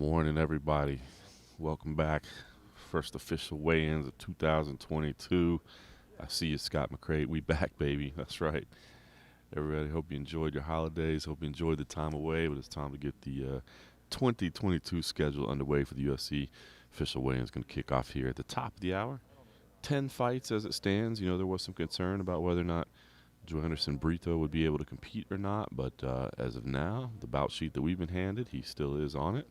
Morning, everybody. Welcome back. First official weigh-ins of 2022. I see you, Scott McCrae. We back, baby. That's right. Everybody, hope you enjoyed your holidays. Hope you enjoyed the time away. But it's time to get the 2022 schedule underway for the UFC. Official weigh-ins going to kick off here at the top of the hour. 10 fights as it stands. You know, there was some concern about whether or not Joe Anderson Brito would be able to compete or not. But as of now, the bout sheet that we've been handed, he still is on it.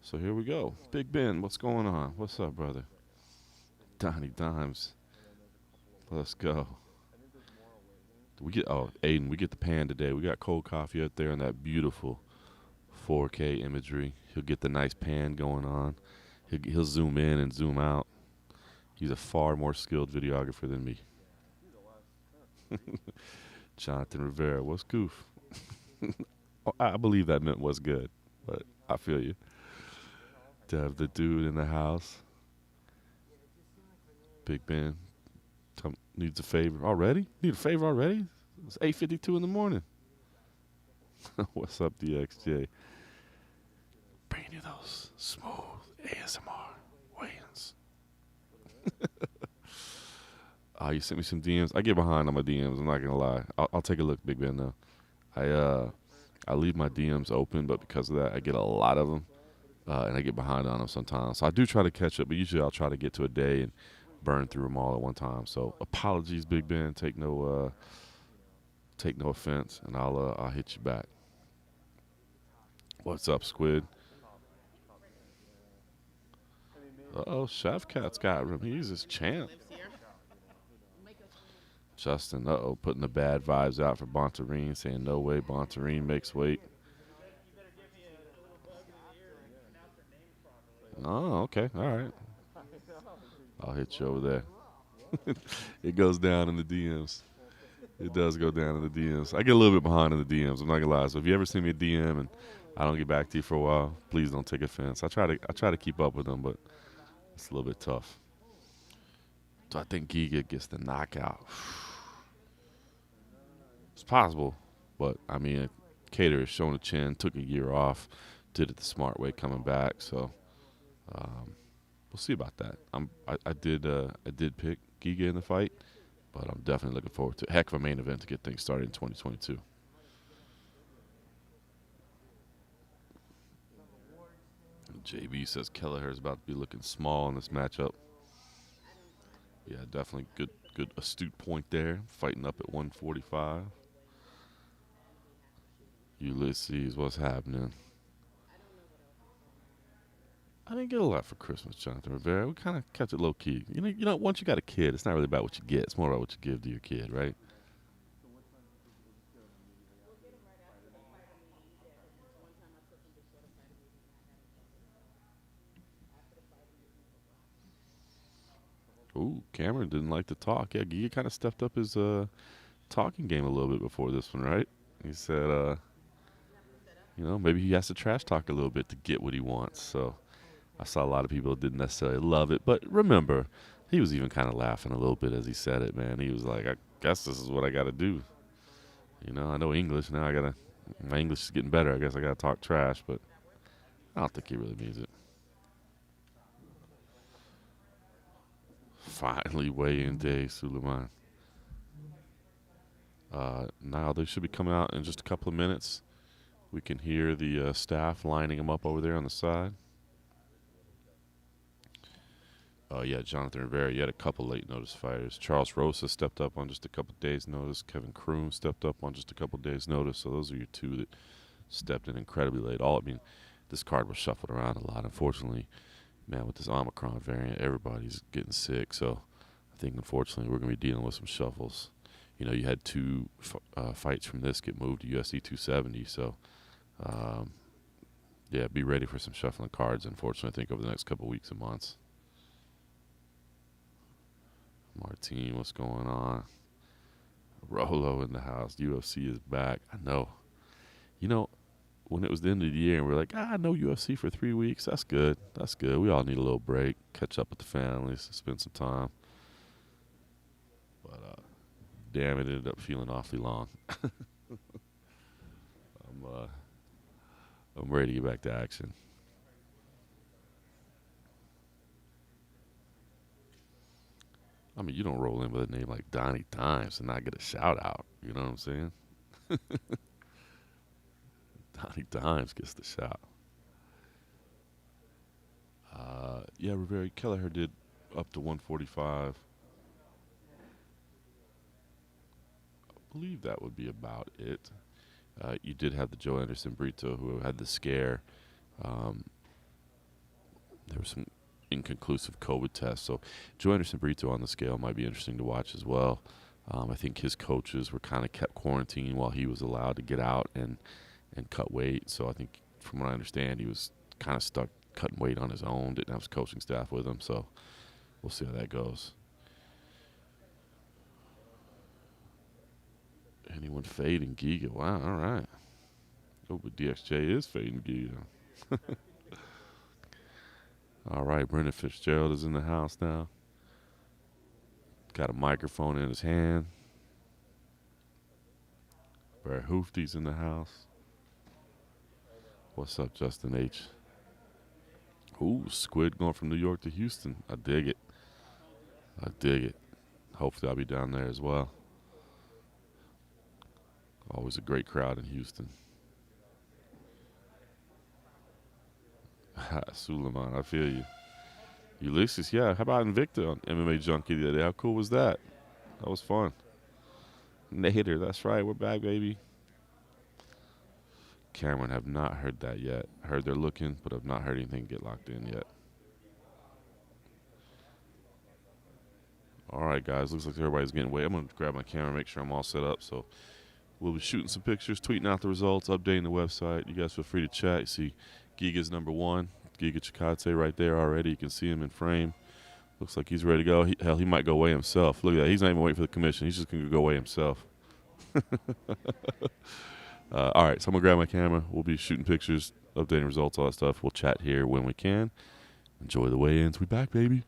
So here we go. Big Ben, what's going on? What's up, brother? Donnie Dimes. Let's go. Aiden, we get the pan today. We got cold coffee out there and that beautiful 4K imagery. He'll get the nice pan going on. He'll zoom in and zoom out. He's a far more skilled videographer than me. Jonathan Rivera, what's goof? I believe that meant what's good, but I feel you. Dev, the dude in the house. Big Ben needs a favor already. Need a favor already? It's 8:52 in the morning. What's up, DXJ? Bringing you those smooth ASMR weigh-ins. You sent me some DMs. I get behind on my DMs. I'm not gonna lie. I'll take a look, Big Ben. Though, I leave my DMs open, but because of that, I get a lot of them. And I get behind on them sometimes. So I do try to catch up, but usually I'll try to get to a day and burn through them all at one time. So apologies, Big Ben. Take no offense, and I'll hit you back. What's up, Squid? Chef Cat's got him. He's his champ. Justin, putting the bad vibes out for Bontarine, saying no way Bontarine makes weight. Oh, okay. All right. I'll hit you over there. It goes down in the DMs. It does go down in the DMs. I get a little bit behind in the DMs. I'm not gonna lie. So if you ever send me a DM and I don't get back to you for a while, please don't take offense. I try to keep up with them, but it's a little bit tough. So I think Giga gets the knockout. It's possible, but I mean, Kattar has shown a chin, took a year off, did it the smart way coming back. So. We'll see about that. I did pick Giga in the fight, but I'm definitely looking forward to a heck of a main event to get things started in 2022. JB says Kelleher is about to be looking small in this matchup. Yeah, definitely good astute point there. Fighting up at 145. Ulysses, what's happening? I didn't get a lot for Christmas, Jonathan Rivera. We kind of kept it low key. You know, once you got a kid, it's not really about what you get. It's more about what you give to your kid, right? Ooh, Cameron didn't like to talk. Yeah, Giga kind of stepped up his talking game a little bit before this one, right? He said, maybe he has to trash talk a little bit to get what he wants. So I saw a lot of people that didn't necessarily love it. But remember, he was even kind of laughing a little bit as he said it, man. He was like, I guess this is what I got to do. I know English now. My English is getting better. I guess I got to talk trash, but I don't think he really means it. Finally, weigh-in day, Suleiman. Now they should be coming out in just a couple of minutes. We can hear the staff lining them up over there on the side. Yeah, Jonathan Rivera, you had a couple late notice fighters. Charles Rosa stepped up on just a couple days' notice. Kevin Kroon stepped up on just a couple days' notice. So those are your two that stepped in incredibly late. This card was shuffled around a lot. Unfortunately, man, with this Omicron variant, everybody's getting sick. So I think, unfortunately, we're going to be dealing with some shuffles. You had two fights from this get moved to UFC 270. So, yeah, be ready for some shuffling cards, unfortunately, I think, over the next couple weeks and months. Martine, what's going on? Rolo in the house. UFC is back. I know. When it was the end of the year and we're like, no UFC for 3 weeks. That's good. That's good. We all need a little break. Catch up with the families. Spend some time. But, damn, it ended up feeling awfully long. I'm ready to get back to action. I mean, you don't roll in with a name like Donnie Dimes and not get a shout out. You know what I'm saying? Donnie Dimes gets the shout. Yeah, Rivera Kelleher did up to 145. I believe that would be about it. You did have the Joe Anderson Brito who had the scare. Um, there was some inconclusive COVID tests, so Joe Anderson Brito on the scale might be interesting to watch as well. I think his coaches were kind of kept quarantined while he was allowed to get out and cut weight. So I think, from what I understand, he was kind of stuck cutting weight on his own. Didn't have his coaching staff with him, so we'll see how that goes. Anyone fading Giga? Wow, all right. Oh, but DXJ is fading Giga. All right, Brendan Fitzgerald is in the house now. Got a microphone in his hand. Barry Hoofty's in the house. What's up, Justin H? Ooh, Squid going from New York to Houston. I dig it. I dig it. Hopefully I'll be down there as well. Always a great crowd in Houston. Suleiman, I feel you. Ulysses, yeah. How about Invicta on MMA Junkie the other day? How cool was that? That was fun. Nader, that's right. We're back, baby. Cameron, have not heard that yet. Heard they're looking, but have not heard anything get locked in yet. All right, guys. Looks like everybody's getting away. I'm going to grab my camera, make sure I'm all set up. So we'll be shooting some pictures, tweeting out the results, updating the website. You guys feel free to chat. You see Giga's #1. Giga Chikadze right there already. You can see him in frame. Looks like he's ready to go. Hell, he might go weigh himself. Look at that. He's not even waiting for the commission. He's just going to go weigh himself. All right, so I'm going to grab my camera. We'll be shooting pictures, updating results, all that stuff. We'll chat here when we can. Enjoy the weigh-ins. We back, baby.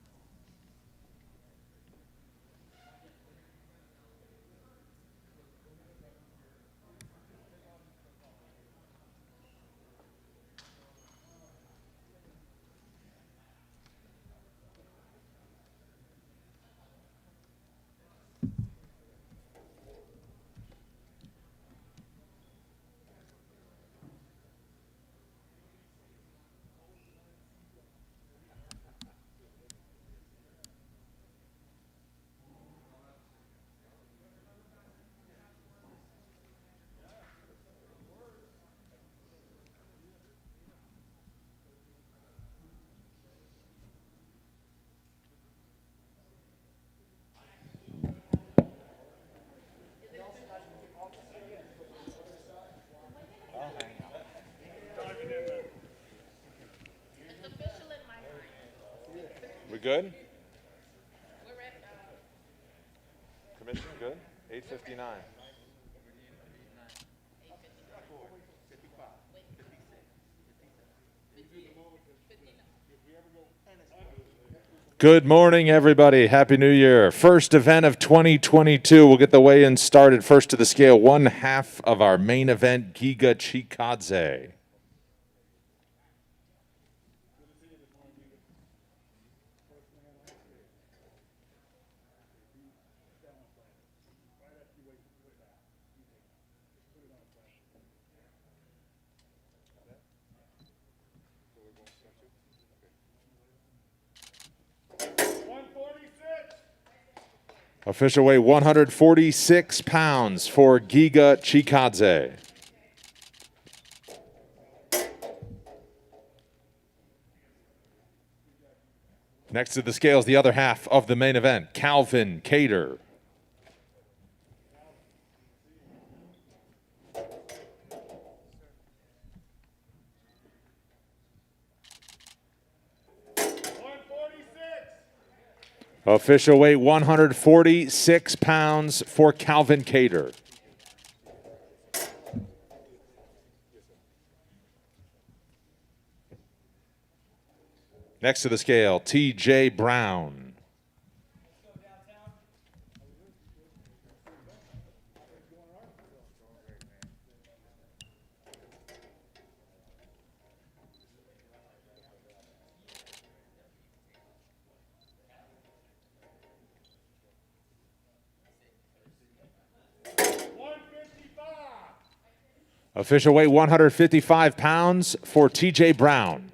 We good? Commission good? 8:59. Good morning, everybody. Happy New Year. First event of 2022. We'll get the weigh-in started. First to the scale, 1/2 of our main event, Giga Chikadze. Official weight 146 pounds for Giga Chikadze. Next to the scales, the other half of the main event, Calvin Kattar. Official weight 146 pounds for Calvin Kattar. Next to the scale, T.J. Brown. Official weight 155 pounds for TJ Brown.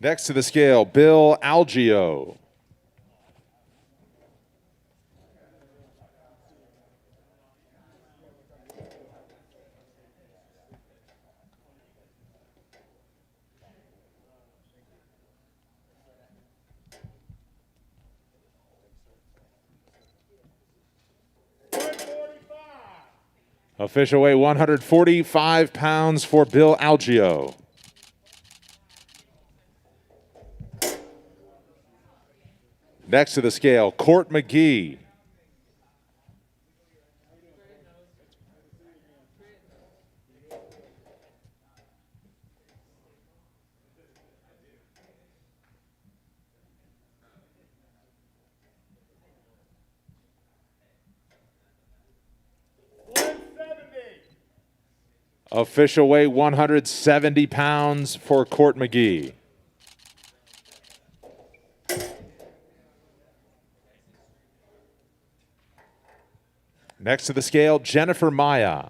Next to the scale, Bill Algeo. Official weight 145 pounds for Bill Algeo. Next to the scale, Court McGee. Official weight 170 pounds for Court McGee. Next to the scale, Jennifer Maya.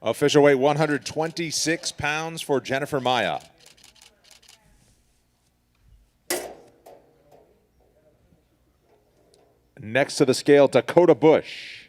Official weight 126 pounds for Jennifer Maya. Next to the scale, Dakota Bush.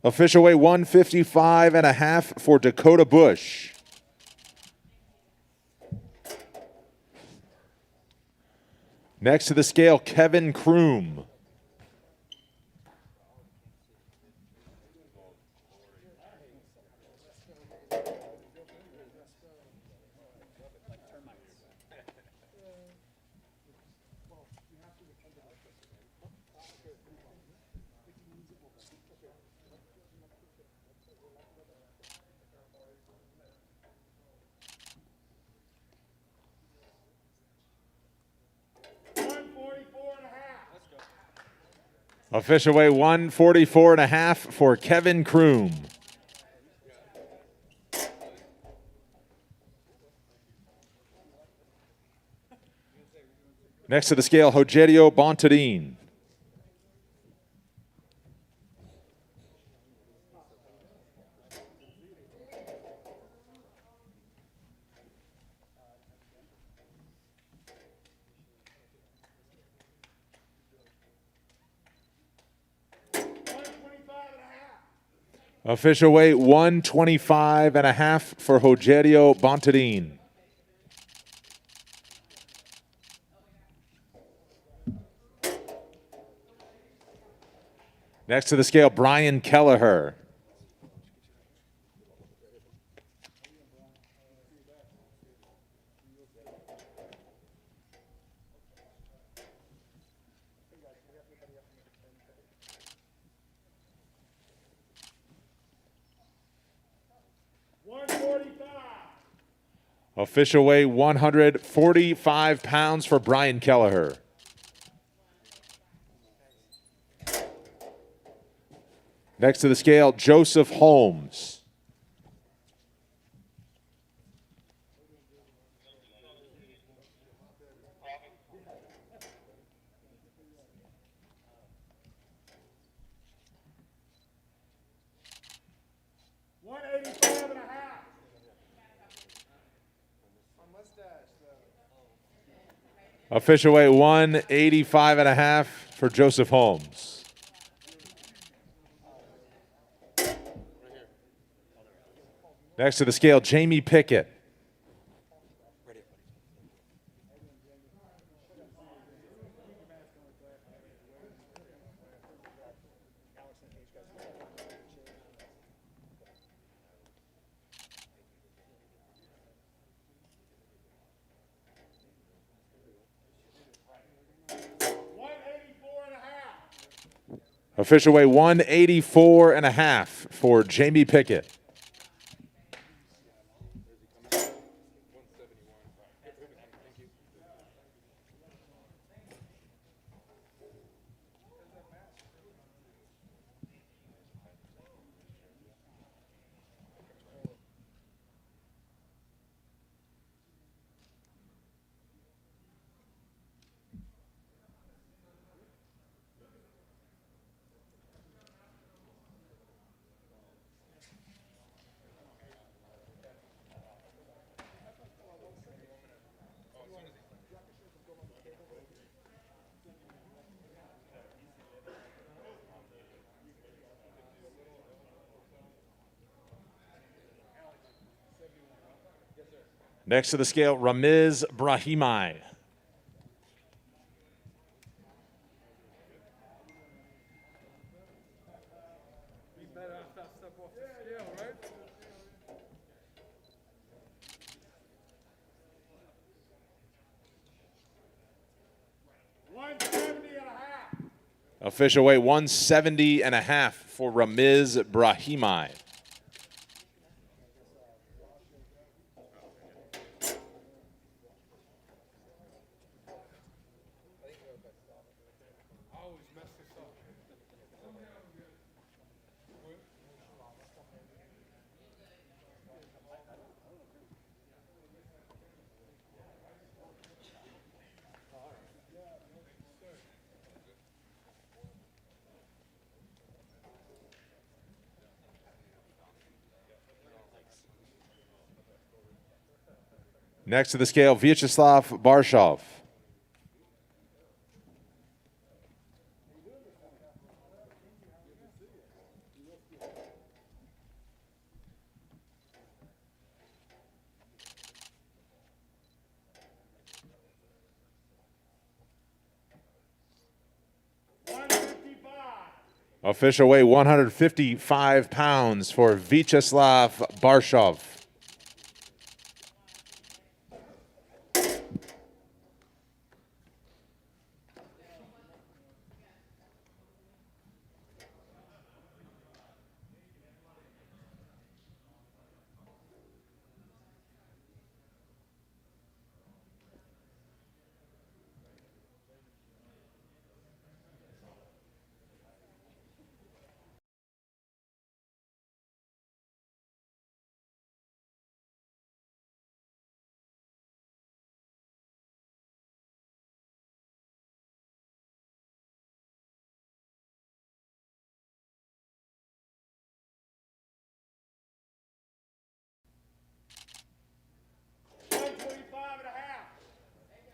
Official weight 155 and a half for Dakota Bush. Next to the scale, Kevin Kroom. Official weight 144 and a half for Kevin Kroom. Next to the scale, Rogerio Bontarin. Official weight 125 and a half for Rogerio Bontarin. Next to the scale, Brian Kelleher. Official weight 145 pounds for Brian Kelleher. Next to the scale, Joseph Holmes. Official weight 185 and a half for Joseph Holmes. Next to the scale, Jamie Pickett. Official weight 184.5 for Jamie Pickett. Next to the scale, Ramiz Brahimai. Official weight 170.5 for Ramiz Brahimai. Next to the scale, Vyacheslav Barshov. Official weight 155 pounds for Vyacheslav Barshov.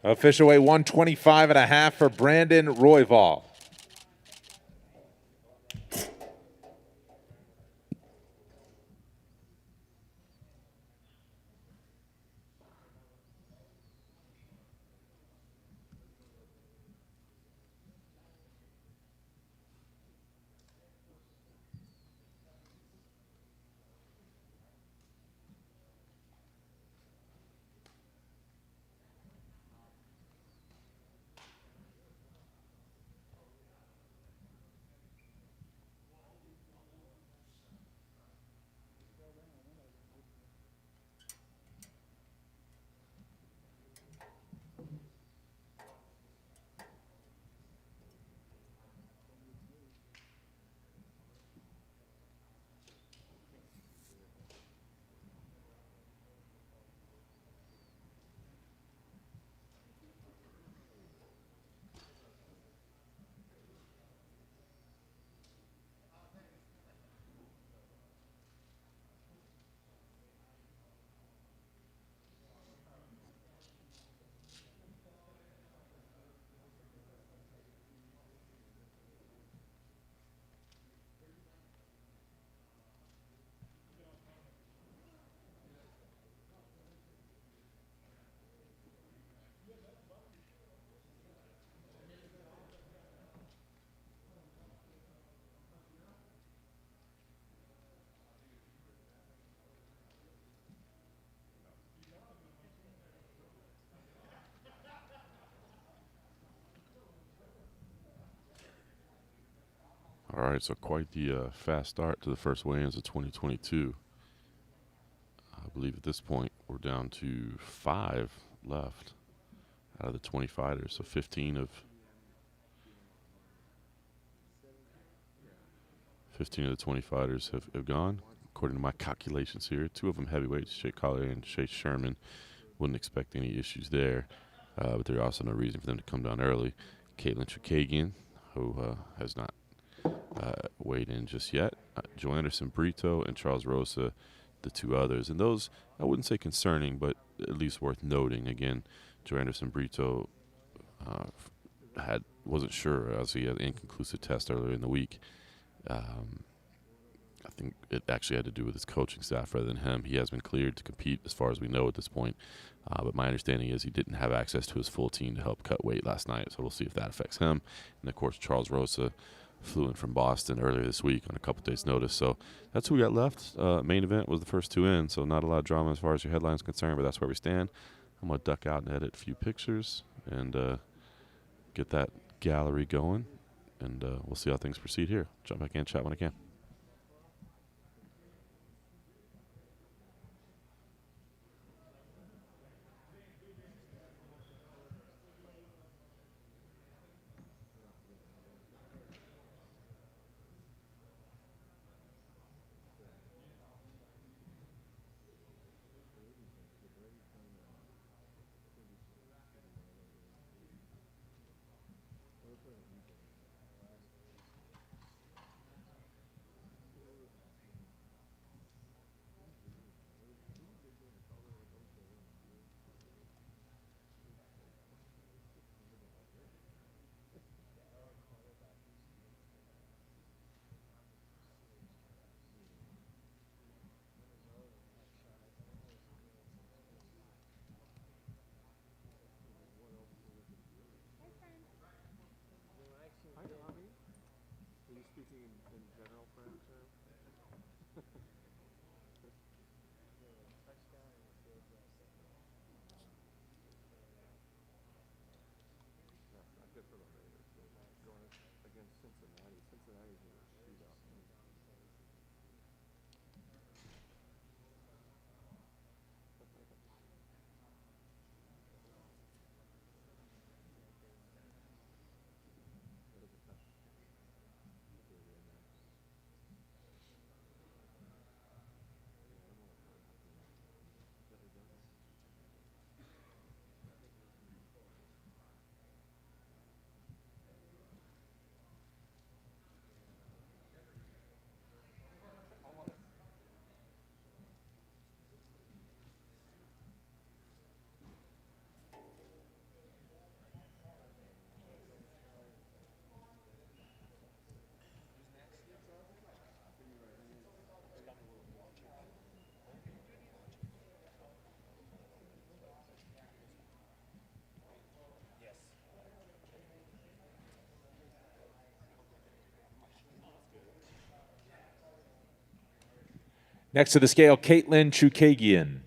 Official weight 125.5 for Brandon Royval. All right, so quite the fast start to the first weigh-ins of 2022. I believe at this point we're down to 5 left out of the 20 fighters. So 15 of the 20 fighters have gone, according to my calculations here. 2 of them heavyweights, Shay Collier and Chase Sherman. Wouldn't expect any issues there, but there's also no reason for them to come down early. Caitlin Chikadze, who has not weighed in just yet. Joe Anderson Brito and Charles Rosa, the 2 others. And those, I wouldn't say concerning, but at least worth noting. Again, Joe Anderson Brito wasn't sure, as he had an inconclusive test earlier in the week. I think it actually had to do with his coaching staff rather than him. He has been cleared to compete as far as we know at this point. But my understanding is he didn't have access to his full team to help cut weight last night. So we'll see if that affects him. And, of course, Charles Rosa flew in from Boston earlier this week on a couple days' notice. So that's who we got left. Main event was the first 2 in, so not a lot of drama as far as your headline's concerned, but that's where we stand. I'm going to duck out and edit a few pictures and get that gallery going, and we'll see how things proceed here. Jump back in, chat when I can. Next to the scale, Caitlin Chukagyan.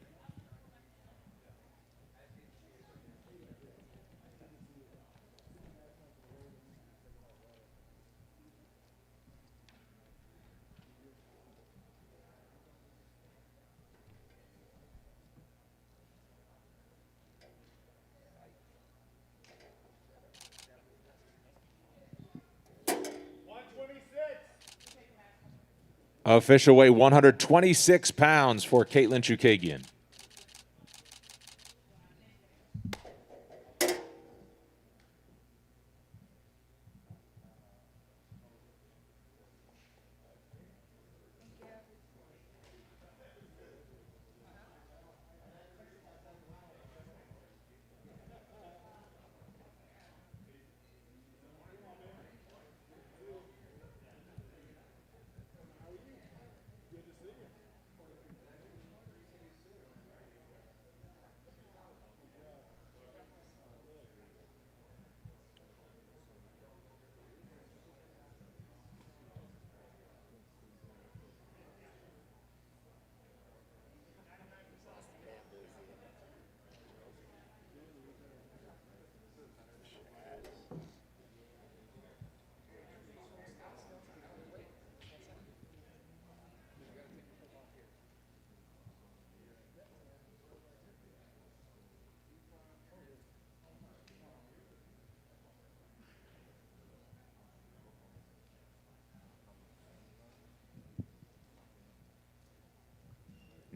Official weight 126 pounds for Caitlin Chukagyan.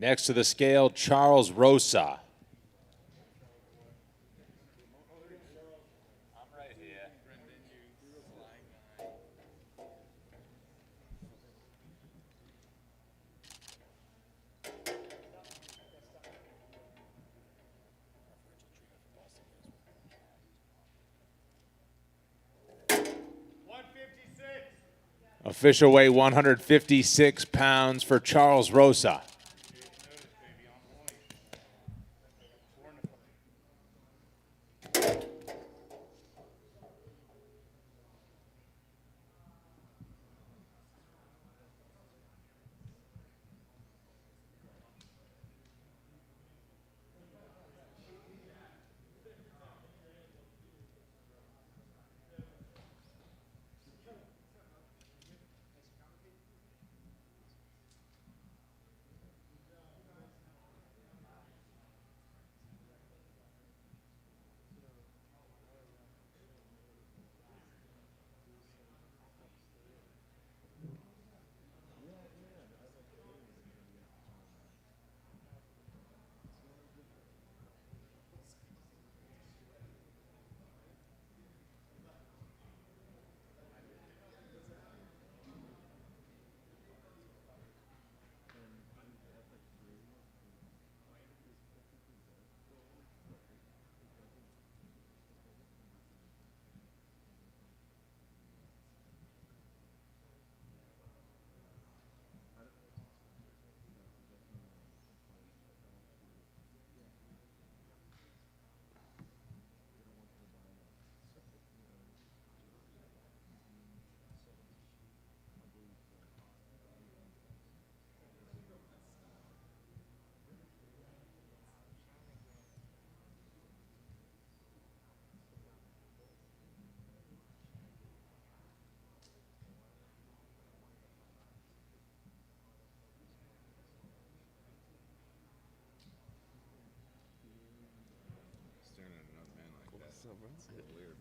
Next to the scale, Charles Rosa. Official weight 156 pounds for Charles Rosa.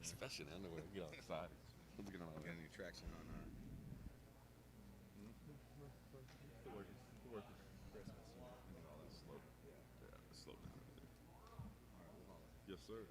Especially in underwear. Get outside. Look at all that. Any traction on Slow. Yeah, slow down. Yes, sir.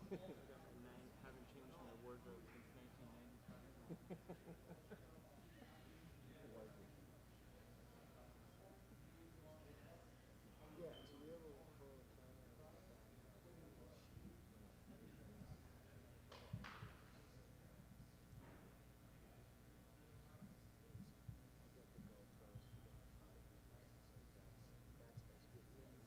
Haven't changed my wardrobe since 1995. Yeah, to be able to pull a camera out of the back. I got the GoPros for the fight, so that's basically it.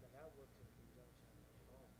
But that works in conjunction with the phone.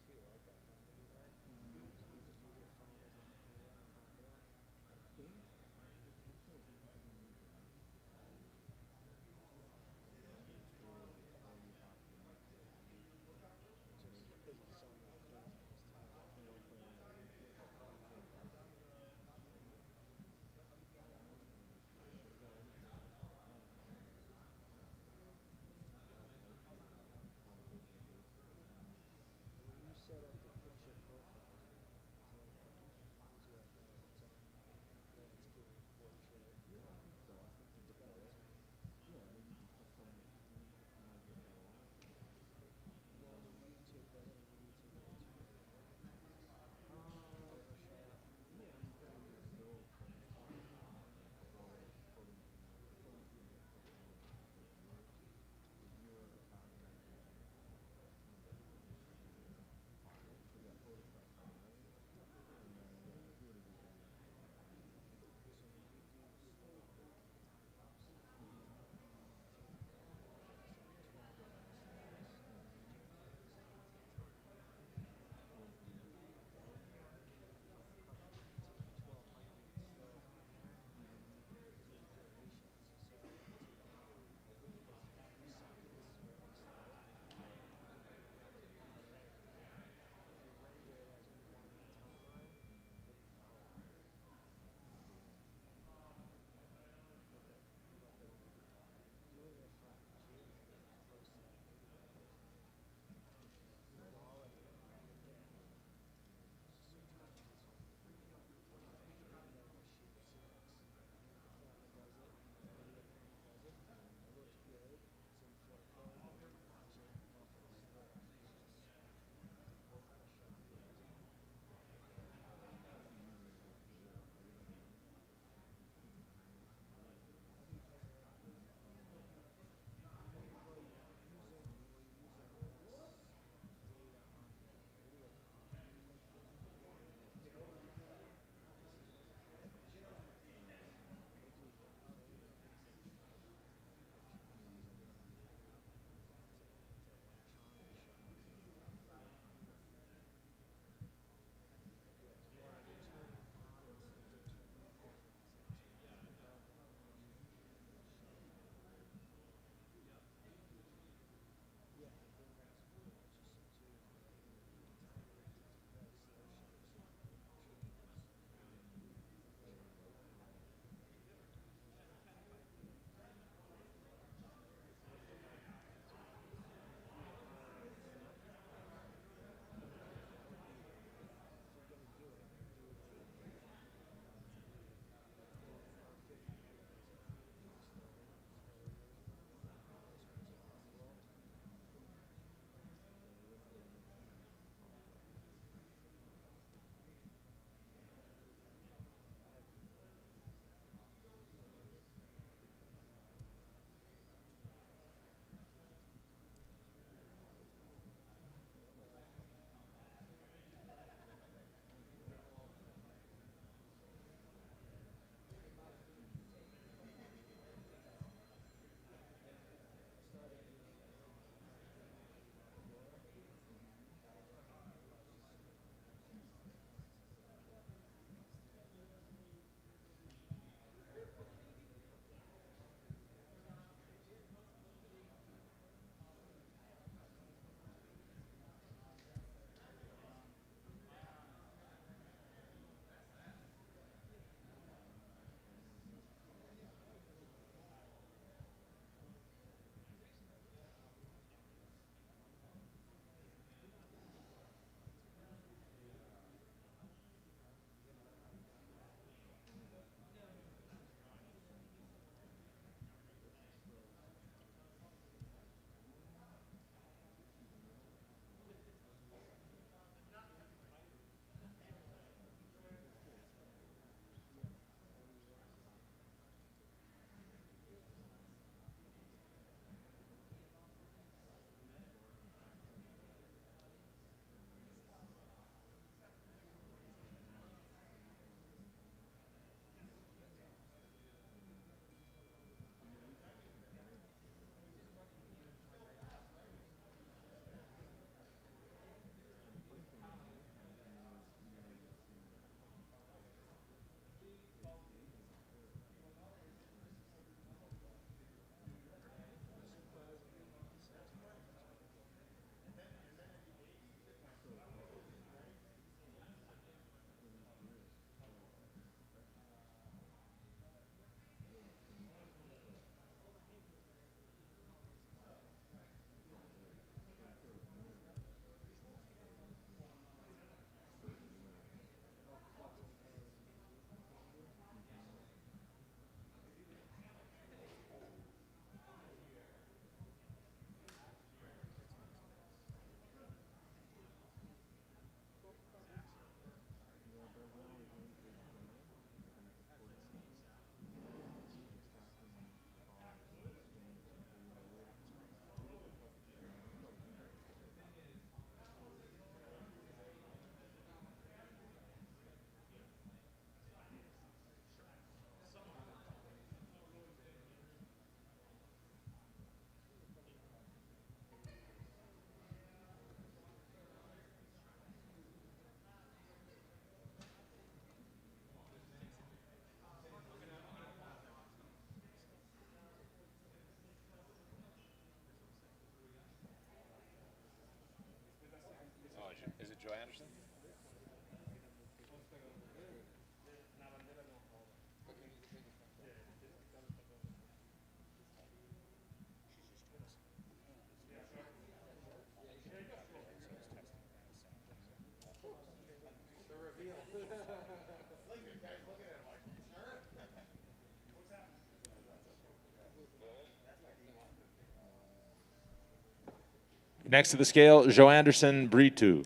Next to the scale, Joe Anderson, Britu.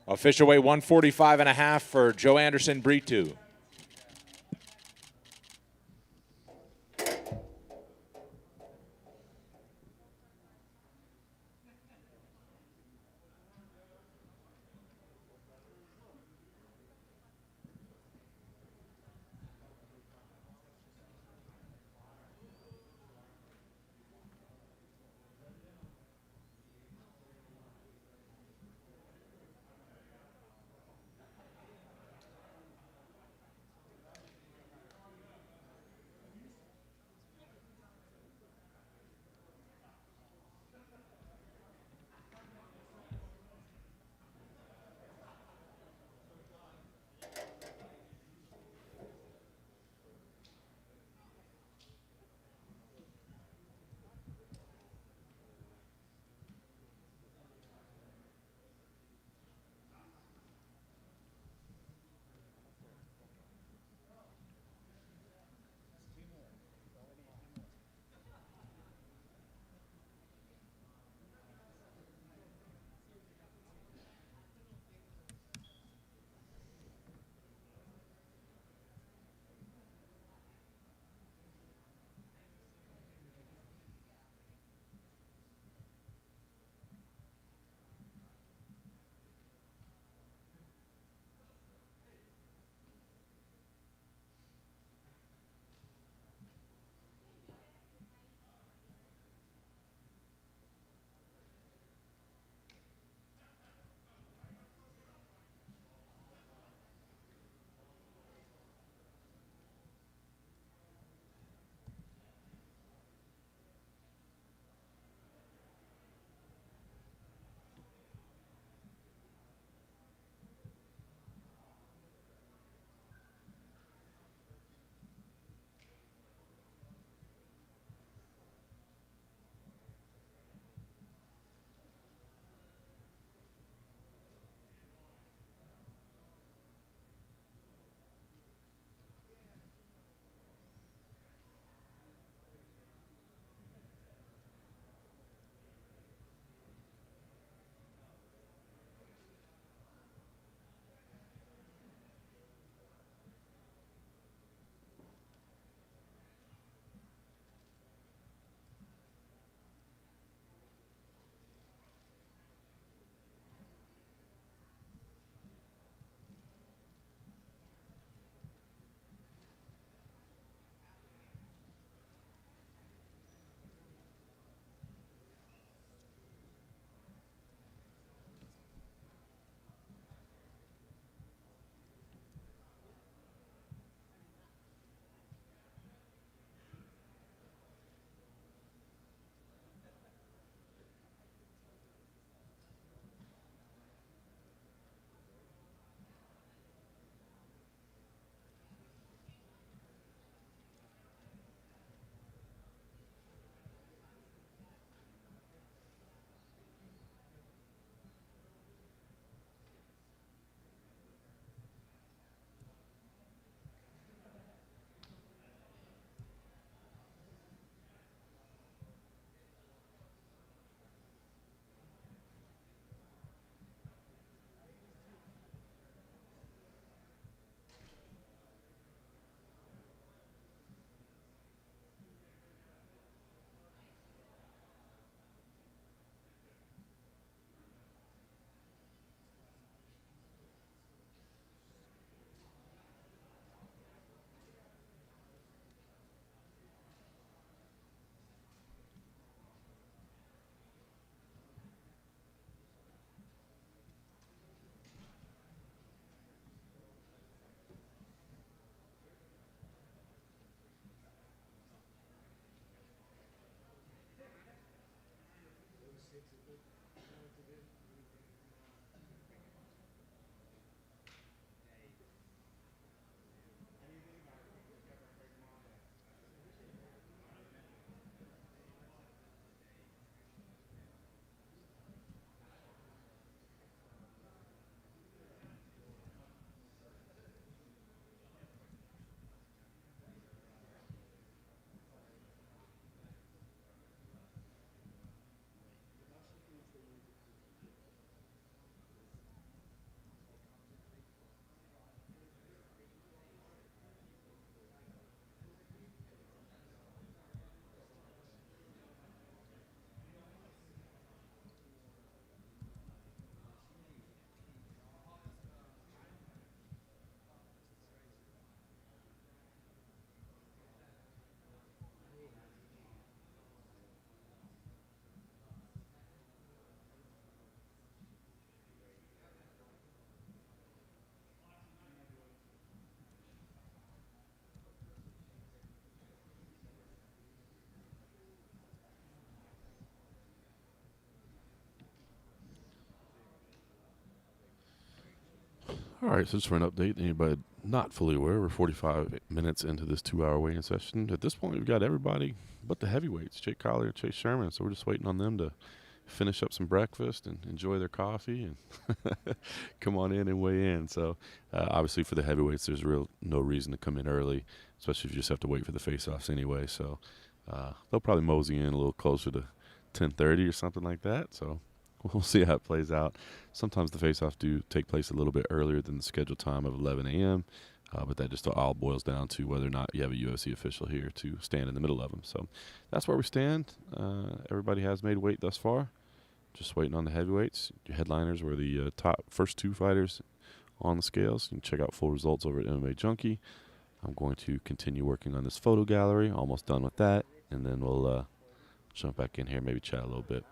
Official weight 145.5 for Joe Anderson, Britu. All right, so just for an update, anybody not fully aware, we're 45 minutes into this 2-hour weigh-in session. At this point, we've got everybody but the heavyweights, Jake Collier and Chase Sherman. So we're just waiting on them to finish up some breakfast and enjoy their coffee and come on in and weigh in. So obviously for the heavyweights, there's no reason to come in early, especially if you just have to wait for the face-offs anyway. So they'll probably mosey in a little closer to 10:30 or something like that. So we'll see how it plays out. Sometimes the face-offs do take place a little bit earlier than the scheduled time of 11 a.m., but that just all boils down to whether or not you have a UFC official here to stand in the middle of them. So that's where we stand. Everybody has made weight thus far. Just waiting on the heavyweights. Your headliners were the top first two fighters on the scales. You can check out full results over at MMA Junkie. I'm going to continue working on this photo gallery. Almost done with that. And then we'll jump back in here, maybe chat a little bit.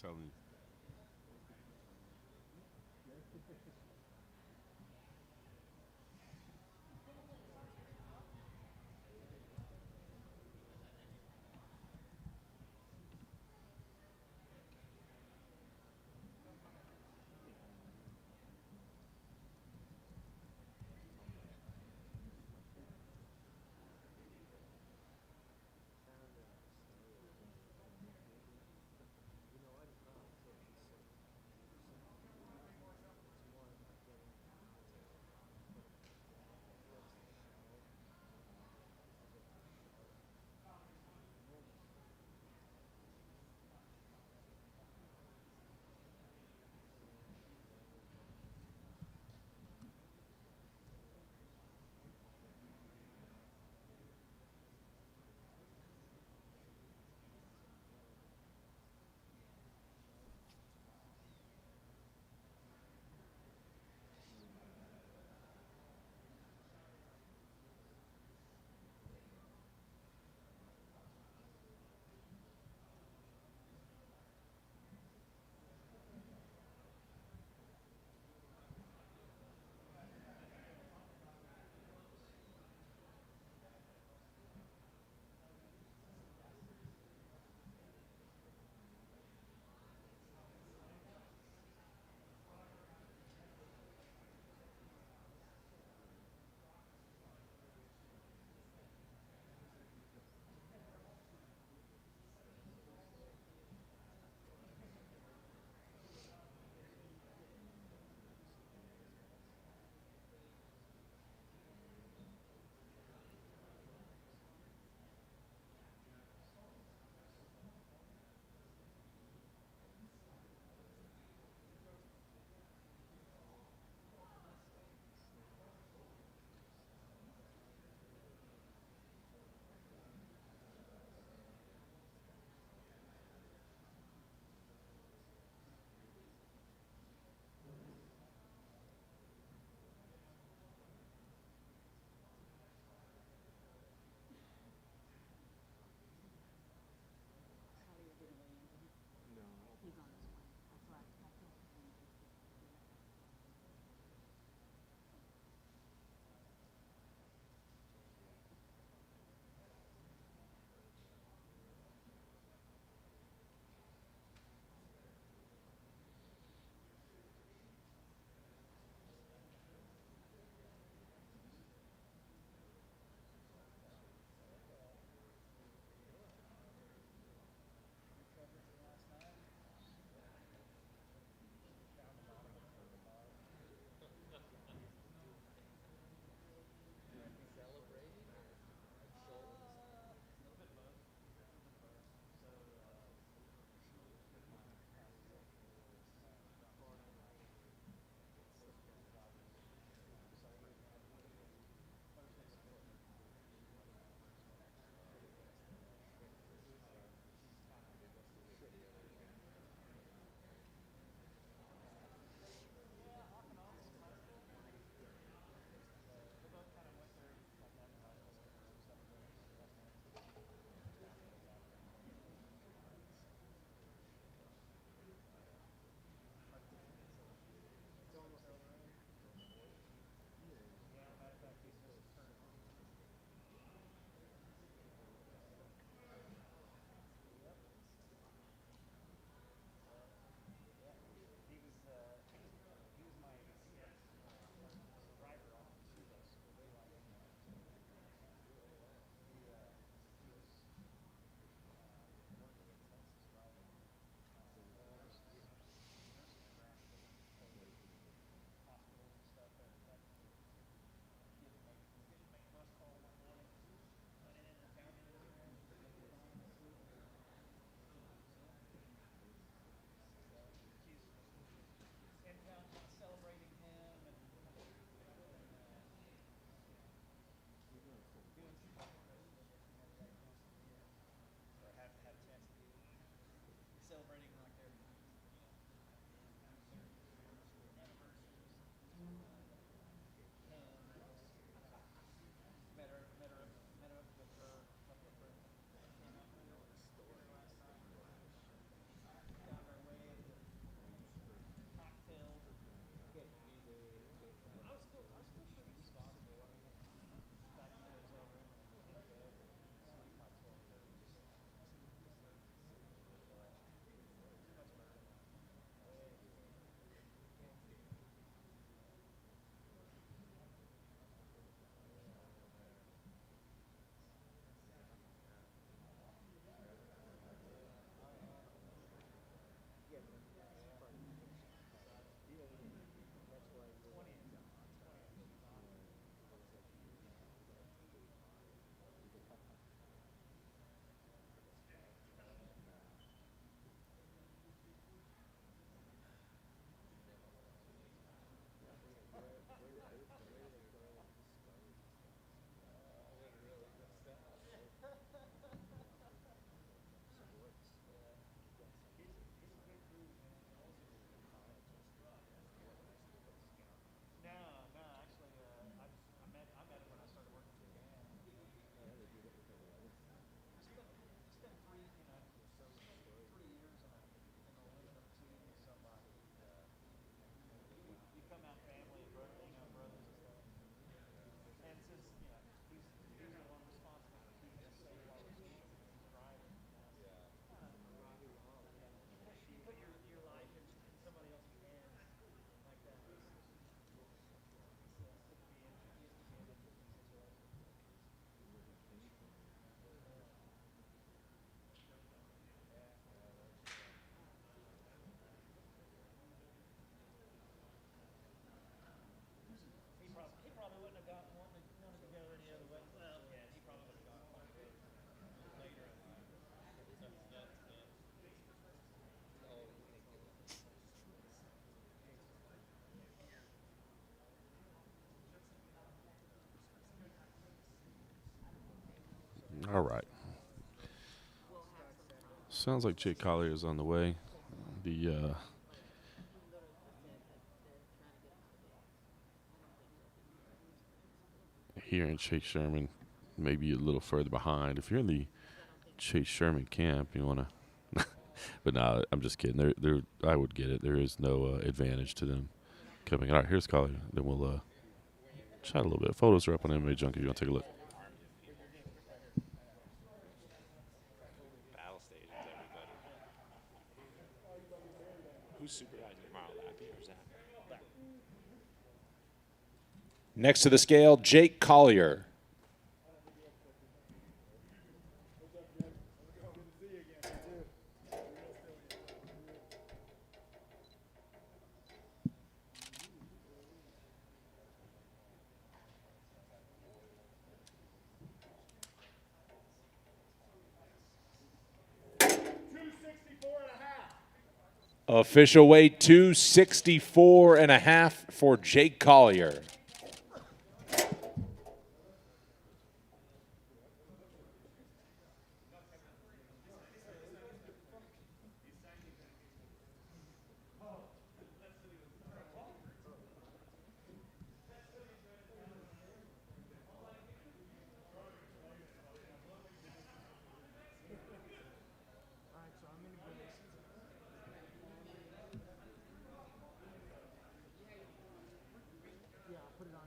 telling you. You know, I'm not so concerned. It's more All right. Sounds like Jake Collier is on the way. The here in Chase Sherman, maybe a little further behind. If you're in the Chase Sherman camp, you want to. But no, I'm just kidding. I would get it. There is no advantage to them coming. All right, here's Collier. Then we'll chat a little bit. Photos are up on MMA Junkie. You want to take a look? Battle stations, everybody. Who's supervising tomorrow, Lappy or Zach? Next to the scale, Jake Collier. Official weight 264.5 for Jake Collier. Alright, so I'm gonna go. Yeah, I'll put it on.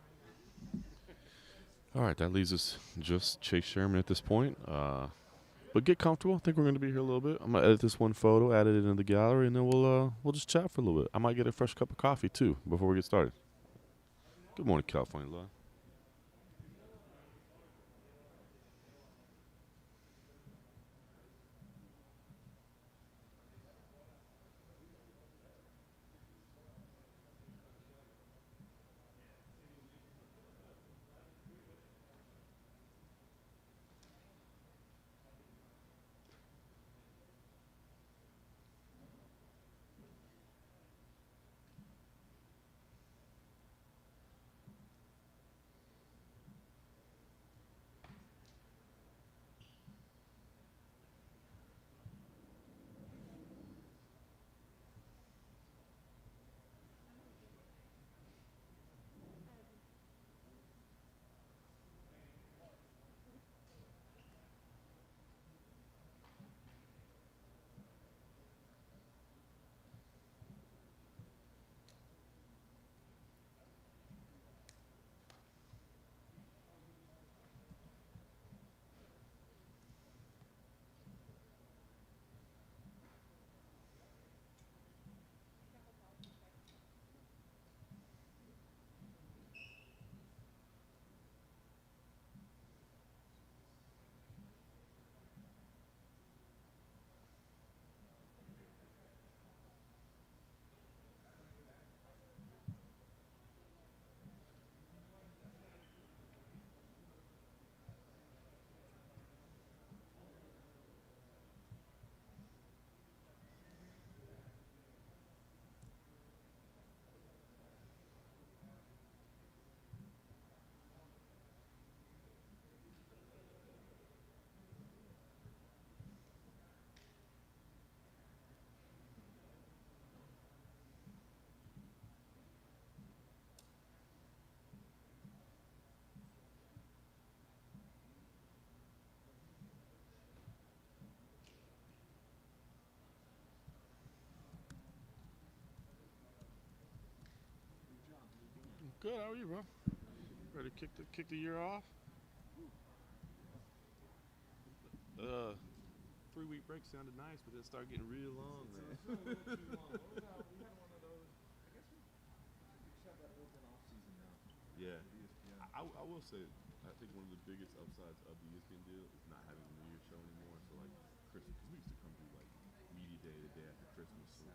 All right, that leaves us just Chase Sherman at this point. But get comfortable. I think we're going to be here a little bit. I'm gonna edit this one photo, add it into the gallery, and then we'll just chat for a little bit. I might get a fresh cup of coffee too before we get started. Good morning, California Law. Good. How are you, bro? Ready to kick the year off? 3-week break sounded nice, but then started getting real long, man. We had one of those. I guess we should have that built-in off-season now. Yeah. ESPN. I will say, I think one of the biggest upsides of the ESPN deal is not having the New Year show anymore. So like Christmas, because we used to come do like media day the day after Christmas. So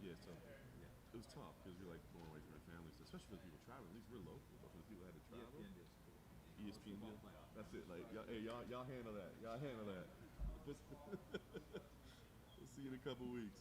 yeah, so it was tough because you're like going away from your families, especially for the people traveling. At least we're local, but for the people that had to travel. ESPN deal. That's it. Like y'all handle that. Y'all handle that. We'll see you in a couple weeks.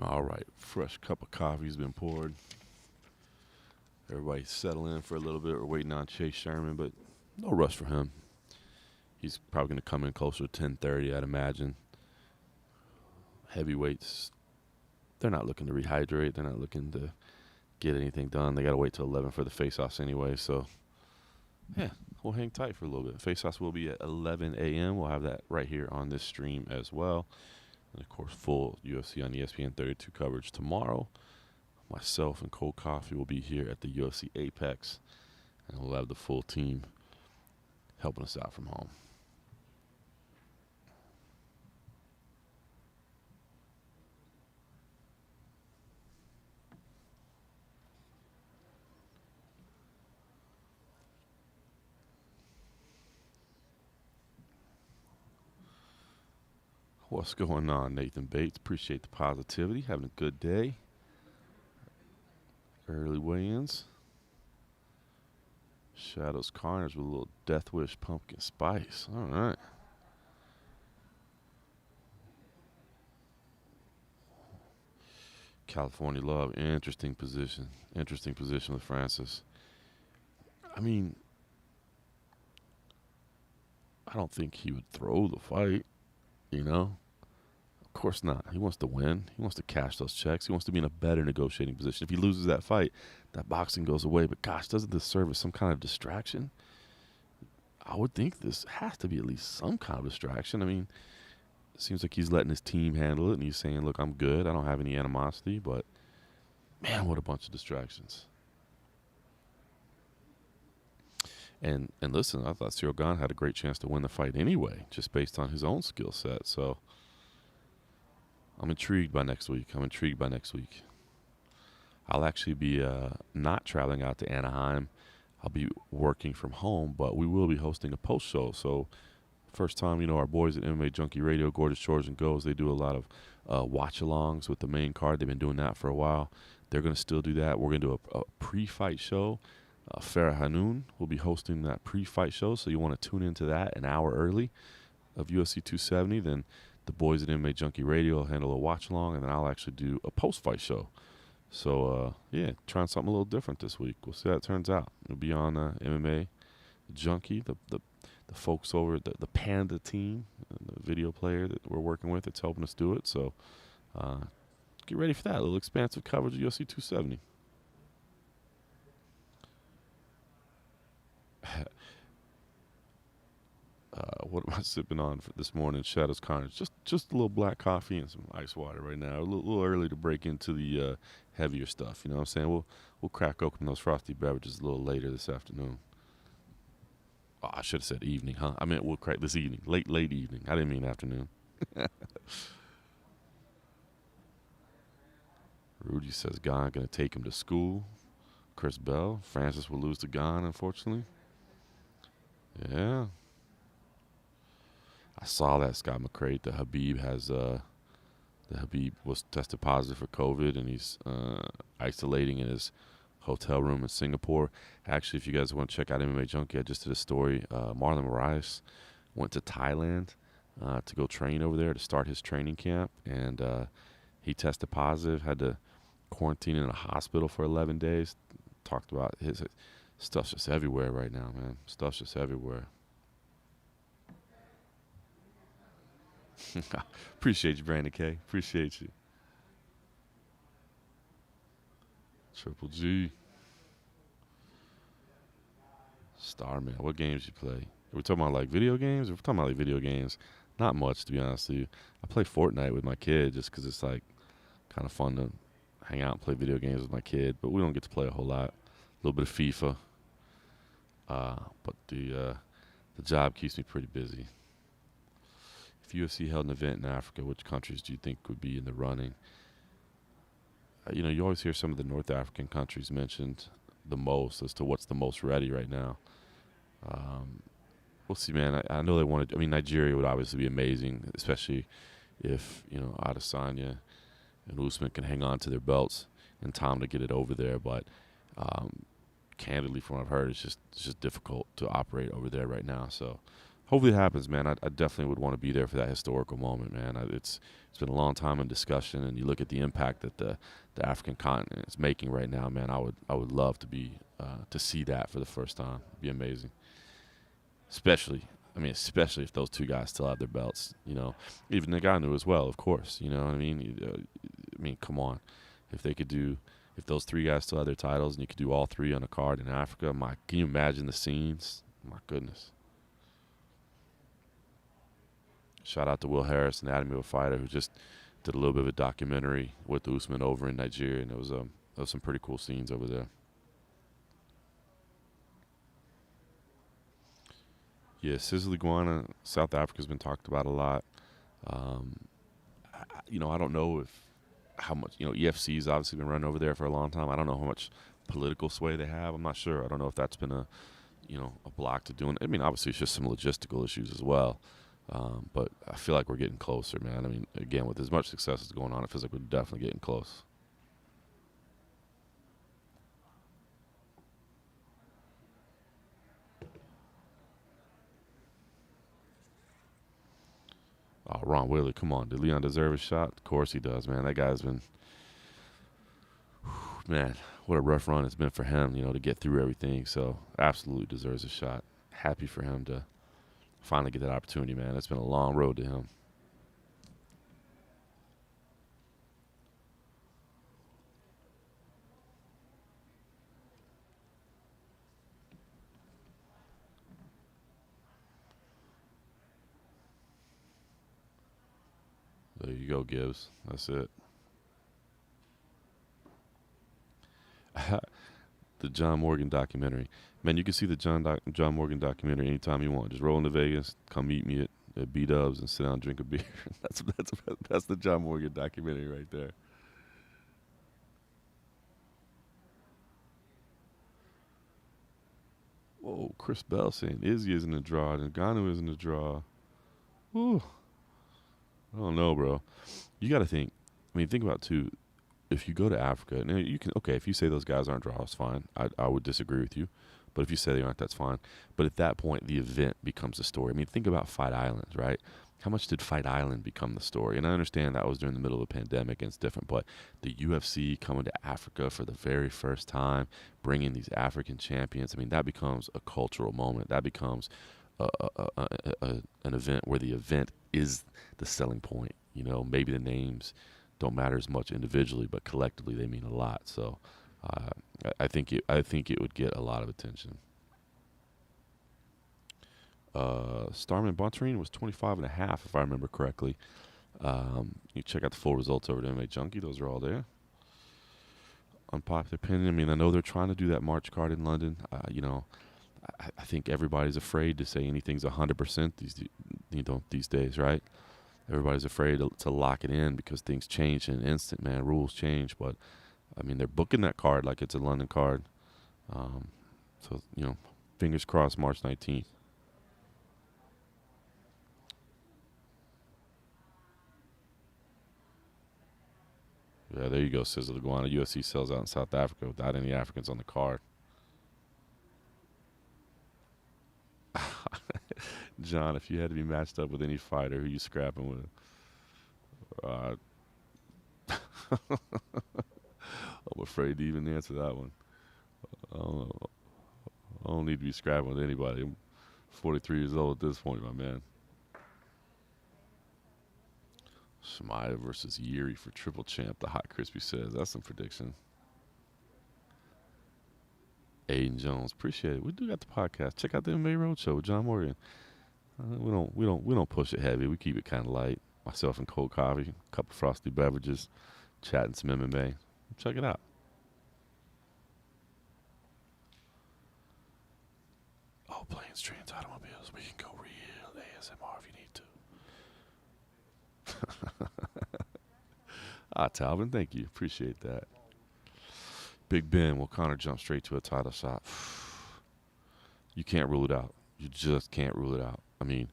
All right, fresh cup of coffee's been poured. Everybody settle in for a little bit. We're waiting on Chase Sherman, but no rush for him. He's probably going to come in closer to 10:30, I'd imagine. Heavyweights, they're not looking to rehydrate. They're not looking to get anything done. They got to wait till 11 for the face-offs anyway. So, yeah, we'll hang tight for a little bit. Face-offs will be at 11 a.m. We'll have that right here on this stream as well. And, of course, full UFC on ESPN 32 coverage tomorrow. Myself and Cold Coffee will be here at the UFC Apex, and we'll have the full team helping us out from home. What's going on, Nathan Bates? Appreciate the positivity. Having a good day. Early weigh-ins. Shadows Carnage with a little Death Wish pumpkin spice. All right. California Love. Interesting position. Interesting position with Francis. I mean, I don't think he would throw the fight, you know? Of course not. He wants to win. He wants to cash those checks. He wants to be in a better negotiating position. If he loses that fight, that boxing goes away. But gosh, doesn't this serve as some kind of distraction? I would think this has to be at least some kind of distraction. I mean, it seems like he's letting his team handle it, and he's saying, look, I'm good. I don't have any animosity. But, man, what a bunch of distractions. And listen, I thought Cyril Gane had a great chance to win the fight anyway, just based on his own skill set. So I'm intrigued by next week. I'll actually be not traveling out to Anaheim. I'll be working from home, but we will be hosting a post show. So first time, you know, our boys at MMA Junkie Radio, Gorgeous Shores and Goes, they do a lot of watch-alongs with the main card. They've been doing that for a while. They're going to still do that. We're going to do a pre-fight show. Farah Hanoun will be hosting that pre-fight show, so you want to tune into that an hour early of UFC 270. Then the boys at MMA Junkie Radio will handle a watch-along, and then I'll actually do a post-fight show. So, yeah, trying something a little different this week. We'll see how it turns out. It'll be on MMA Junkie, the folks over at the Panda team, the video player that we're working with that's helping us do it. So get ready for that. A little expansive coverage of UFC 270. What am I sipping on for this morning? Shadows Carnage. Just a little black coffee and some ice water right now. A little early to break into the heavier stuff. You know what I'm saying? We'll crack open those frosty beverages a little later this afternoon. Oh, I should have said evening, huh? I meant we'll crack this evening. Late evening. I didn't mean afternoon. Rudy says Gane going to take him to school. Chris Bell. Francis will lose to Gane, unfortunately. Yeah. I saw that, Scott McCrate. The Habib was tested positive for COVID, and he's isolating in his hotel room in Singapore. Actually, if you guys want to check out MMA Junkie, I just did a story. Marlon Moraes went to Thailand to go train over there to start his training camp, and he tested positive, had to quarantine in a hospital for 11 days. Talked about his stuff's just everywhere right now, man. Stuff's just everywhere. Appreciate you, Brandon K. Appreciate you. Triple G. Starman. What games you play? Are we talking about like video games? If we're talking about like video games, not much, to be honest with you. I play Fortnite with my kid just because it's like kind of fun to hang out and play video games with my kid, but we don't get to play a whole lot. A little bit of FIFA. But the job keeps me pretty busy. If UFC held an event in Africa, which countries do you think would be in the running? You know, you always hear some of the North African countries mentioned the most as to what's the most ready right now. We'll see, man. I know they wanted. I mean, Nigeria would obviously be amazing, especially if, you know, Adesanya and Usman can hang on to their belts in time to get it over there. But candidly, from what I've heard, it's just difficult to operate over there right now. So hopefully it happens, man. I definitely would want to be there for that historical moment, man. It's been a long time in discussion, and you look at the impact that the African continent is making right now, man. I would love to be to see that for the first time. It'd be amazing. Especially if those two guys still have their belts. You know, even Ngannou as well, of course. You know what I mean? Come on. If they could do, if those three guys still have their titles, and you could do all three on a card in Africa, can you imagine the scenes? My goodness. Shout out to Will Harris, Anatomy of a Fighter, who just did a little bit of a documentary with Usman over in Nigeria, and there was some pretty cool scenes over there. Yeah, Sizzle Iguana, South Africa's been talked about a lot. I don't know how much, EFC's obviously been running over there for a long time. I don't know how much political sway they have. I'm not sure. I don't know if that's been a block to doing it. I mean, obviously it's just some logistical issues as well. But I feel like we're getting closer, man. I mean, again, with as much success as going on, it feels like we're definitely getting close. Oh, Ron Wheeler, come on. Did Leon deserve a shot? Of course he does, man. That guy's been, man, what a rough run it's been for him, to get through everything. So absolutely deserves a shot. Happy for him to finally get that opportunity, man. It's been a long road to him. There you go, Gibbs. That's it. The John Morgan documentary. Man, you can see the John Morgan documentary anytime you want. Just roll into Vegas, come meet me at B-Dubs and sit down and drink a beer. That's the John Morgan documentary right there. Whoa, Chris Bell saying Izzy isn't a draw and Ngannou isn't a draw. Whew. I don't know, bro. You got to think. I mean, think about, too, if you go to Africa, and you can, okay, if you say those guys aren't draws, fine. I would disagree with you. But if you say they aren't, that's fine. But at that point, the event becomes the story. I mean, think about Fight Island, right? How much did Fight Island become the story? And I understand that was during the middle of a pandemic and it's different, but the UFC coming to Africa for the very first time, bringing these African champions, I mean, that becomes a cultural moment. That becomes an event where the event is the selling point. Maybe the names don't matter as much individually, but collectively they mean a lot. So I think it would get a lot of attention. Starman Bontarine was 25.5, if I remember correctly. You check out the full results over at MMA Junkie; those are all there. Unpopular opinion. I mean, I know they're trying to do that March card in London. I think everybody's afraid to say anything's 100% these days, right? Everybody's afraid to lock it in because things change in an instant, man. Rules change, but I mean, they're booking that card like it's a London card. So fingers crossed, March 19th. Yeah, there you go, Sizzle Iguana. UFC sells out in South Africa without any Africans on the card. John, if you had to be matched up with any fighter, who you scrapping with? I'm afraid to even answer that one. I don't need to be scrapping with anybody. I'm 43 years old at this point, my man. Shemaya versus Yuri for triple champ, the Hot Crispy says. That's some prediction. Aiden Jones, appreciate it. We do got the podcast. Check out the MMA Roadshow with John Morgan. We don't push it heavy. We keep it kind of light. Myself and cold coffee, a couple frosty beverages, chatting some MMA. Check it out. Oh, planes, trains, automobiles. We can go real ASMR if you need to. Talvin, thank you. Appreciate that. Big Ben, will Conor jump straight to a title shot? You can't rule it out. You just can't rule it out. I mean,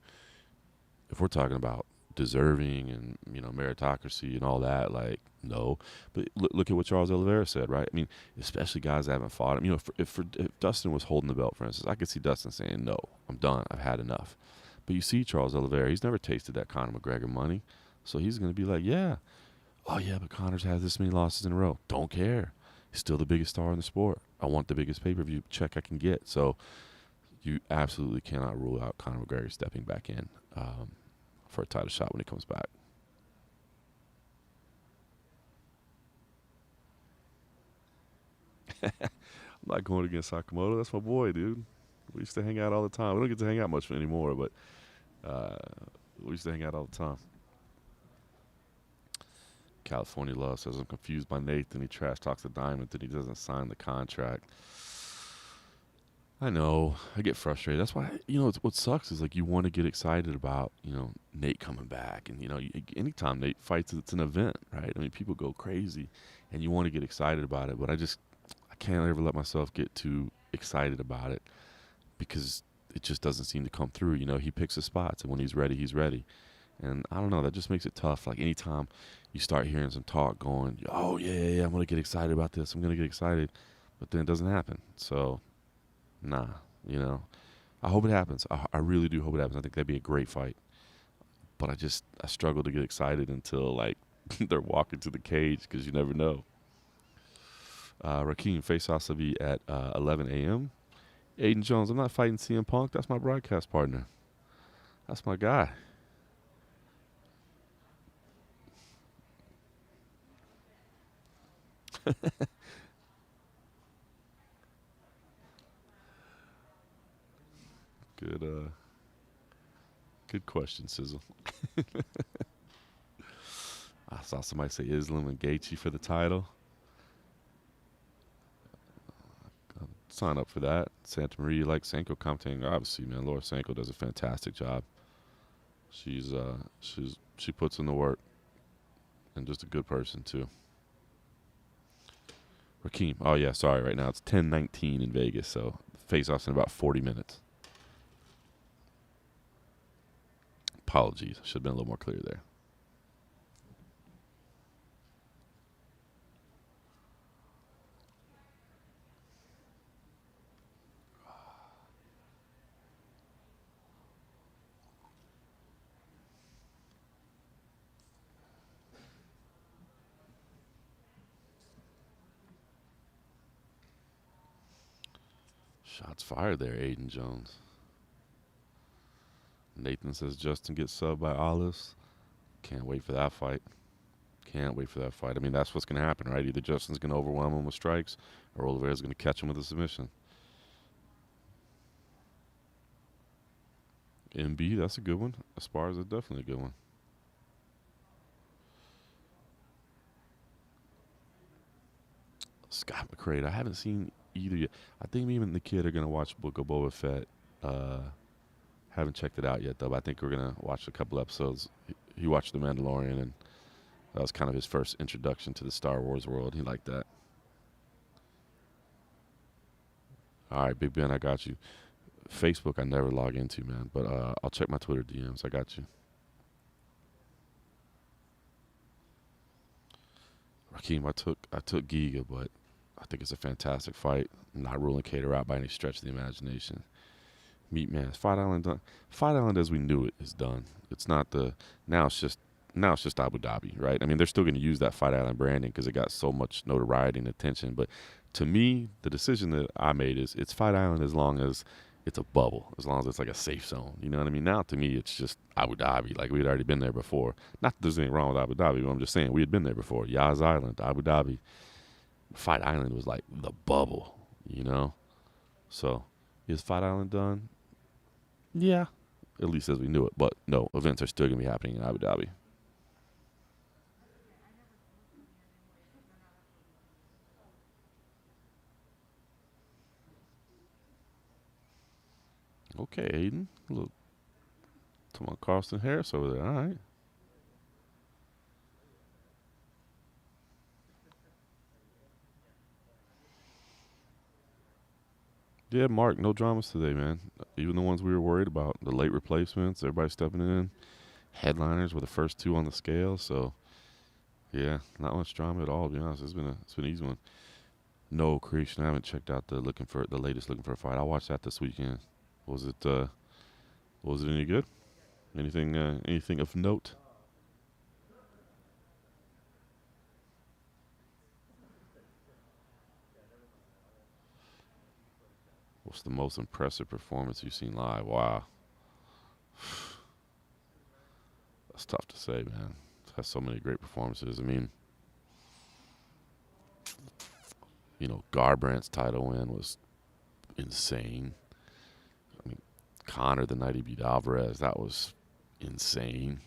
if we're talking about deserving and, meritocracy and all that, like, no. But look at what Charles Oliveira said, right? I mean, especially guys that haven't fought him. If Dustin was holding the belt, for instance, I could see Dustin saying, no, I'm done. I've had enough. But you see Charles Oliveira, he's never tasted that Conor McGregor money. So he's going to be like, yeah, oh yeah, but Conor's had this many losses in a row. Don't care. He's still the biggest star in the sport. I want the biggest pay-per-view check I can get. So you absolutely cannot rule out Conor McGregor stepping back in for a title shot when he comes back. I'm not going against Sakamoto. That's my boy, dude. We used to hang out all the time. We don't get to hang out much anymore, but we used to hang out all the time. California Love says, I'm confused by Nathan. He trash talks the Diamond, then he doesn't sign the contract. I know. I get frustrated. That's why, what sucks is, like, you want to get excited about, Nate coming back. And, anytime Nate fights, it's an event, right? I mean, people go crazy, and you want to get excited about it. But I can't ever let myself get too excited about it because it just doesn't seem to come through. He picks his spots, and when he's ready, he's ready. And I don't know, that just makes it tough. Like, anytime you start hearing some talk going, oh, yeah, I'm going to get excited about this. I'm going to get excited. But then it doesn't happen. So, nah, I hope it happens. I really do hope it happens. I think that'd be a great fight. But I struggle to get excited until, like, they're walking to the cage because you never know. Rakeem, face-offs will be at 11 a.m. Aiden Jones, I'm not fighting CM Punk. That's my broadcast partner. That's my guy. Good question, Sizzle. I saw somebody say Islam and Gaethje for the title. Sign up for that. Santa Maria, like Sanko commentating. Obviously, man, Laura Sanko does a fantastic job. She puts in the work, and just a good person too. Rakeem, oh yeah, sorry. Right now it's 10:19 in Vegas, so face-off's in about 40 minutes. Apologies, should have been a little more clear there. Shots fired there, Aiden Jones. Nathan says Justin gets subbed by Olives. Can't wait for that fight. Can't wait for that fight. I mean, that's what's going to happen, right? Either Justin's going to overwhelm him with strikes or Oliveira's going to catch him with a submission. MB, that's a good one. Esparza is definitely a good one. Scott McCrae, I haven't seen either yet. I think me and the kid are going to watch Book of Boba Fett. Haven't checked it out yet, though. But I think we're going to watch a couple episodes. He watched The Mandalorian, and that was kind of his first introduction to the Star Wars world. He liked that. All right, Big Ben, I got you. Facebook, I never log into, man. But I'll check my Twitter DMs. I got you. Rakeem, I took Giga, but I think it's a fantastic fight. I'm not ruling Kattar out by any stretch of the imagination. Meat man, Fight Island done. Fight Island as we knew it is done. It's not now it's just Abu Dhabi, right? I mean, they're still going to use that Fight Island branding because it got so much notoriety and attention. But to me, the decision that I made is it's Fight Island as long as it's a bubble, as long as it's like a safe zone. You know what I mean? Now to me, it's just Abu Dhabi. Like, we'd already been there before. Not that there's anything wrong with Abu Dhabi, but I'm just saying we had been there before. Yaz Island, Abu Dhabi. Fight Island was like the bubble, So is Fight Island done? Yeah, at least as we knew it. But no, events are still going to be happening in Abu Dhabi. Okay, Aiden. Look, come on, Carlston Harris over there. All right. Yeah, Mark, no dramas today, man. Even the ones we were worried about, the late replacements, everybody stepping in. Headliners were the first two on the scale, so yeah, not much drama at all, to be honest. It's been an easy one. No creation. I haven't checked out the latest looking for a fight. I'll watch that this weekend. Was it Was it any good? Anything of note? What's the most impressive performance you've seen live? Wow. That's tough to say, man. Has so many great performances. I mean, Garbrandt's title win was insane. I mean, Conor the night he beat Alvarez, that was insane.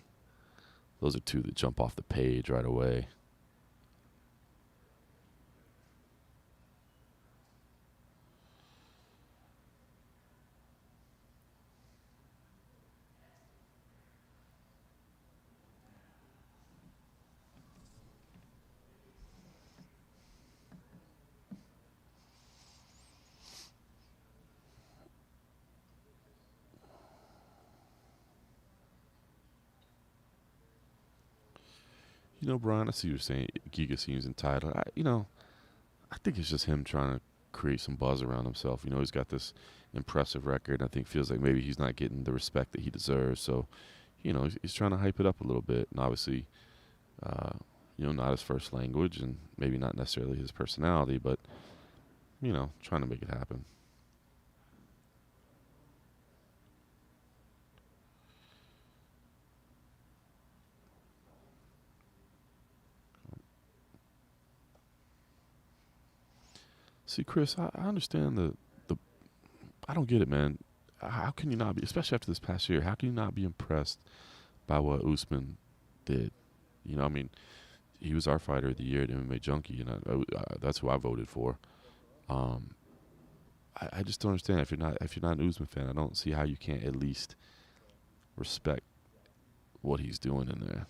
Those are two that jump off the page right away. Brian, I see what you're saying. Giga seems entitled. I think it's just him trying to create some buzz around himself. He's got this impressive record. I think feels like maybe he's not getting the respect that he deserves. So, he's trying to hype it up a little bit. And obviously, not his first language and maybe not necessarily his personality, but, trying to make it happen. See, Chris, I understand the I don't get it, man. How can you not be, especially after this past year, how can you not be impressed by what Usman did? I mean, he was our fighter of the year at MMA Junkie, and that's who I voted for. I just don't understand. If you're not an Usman fan, I don't see how you can't at least respect what he's doing in there.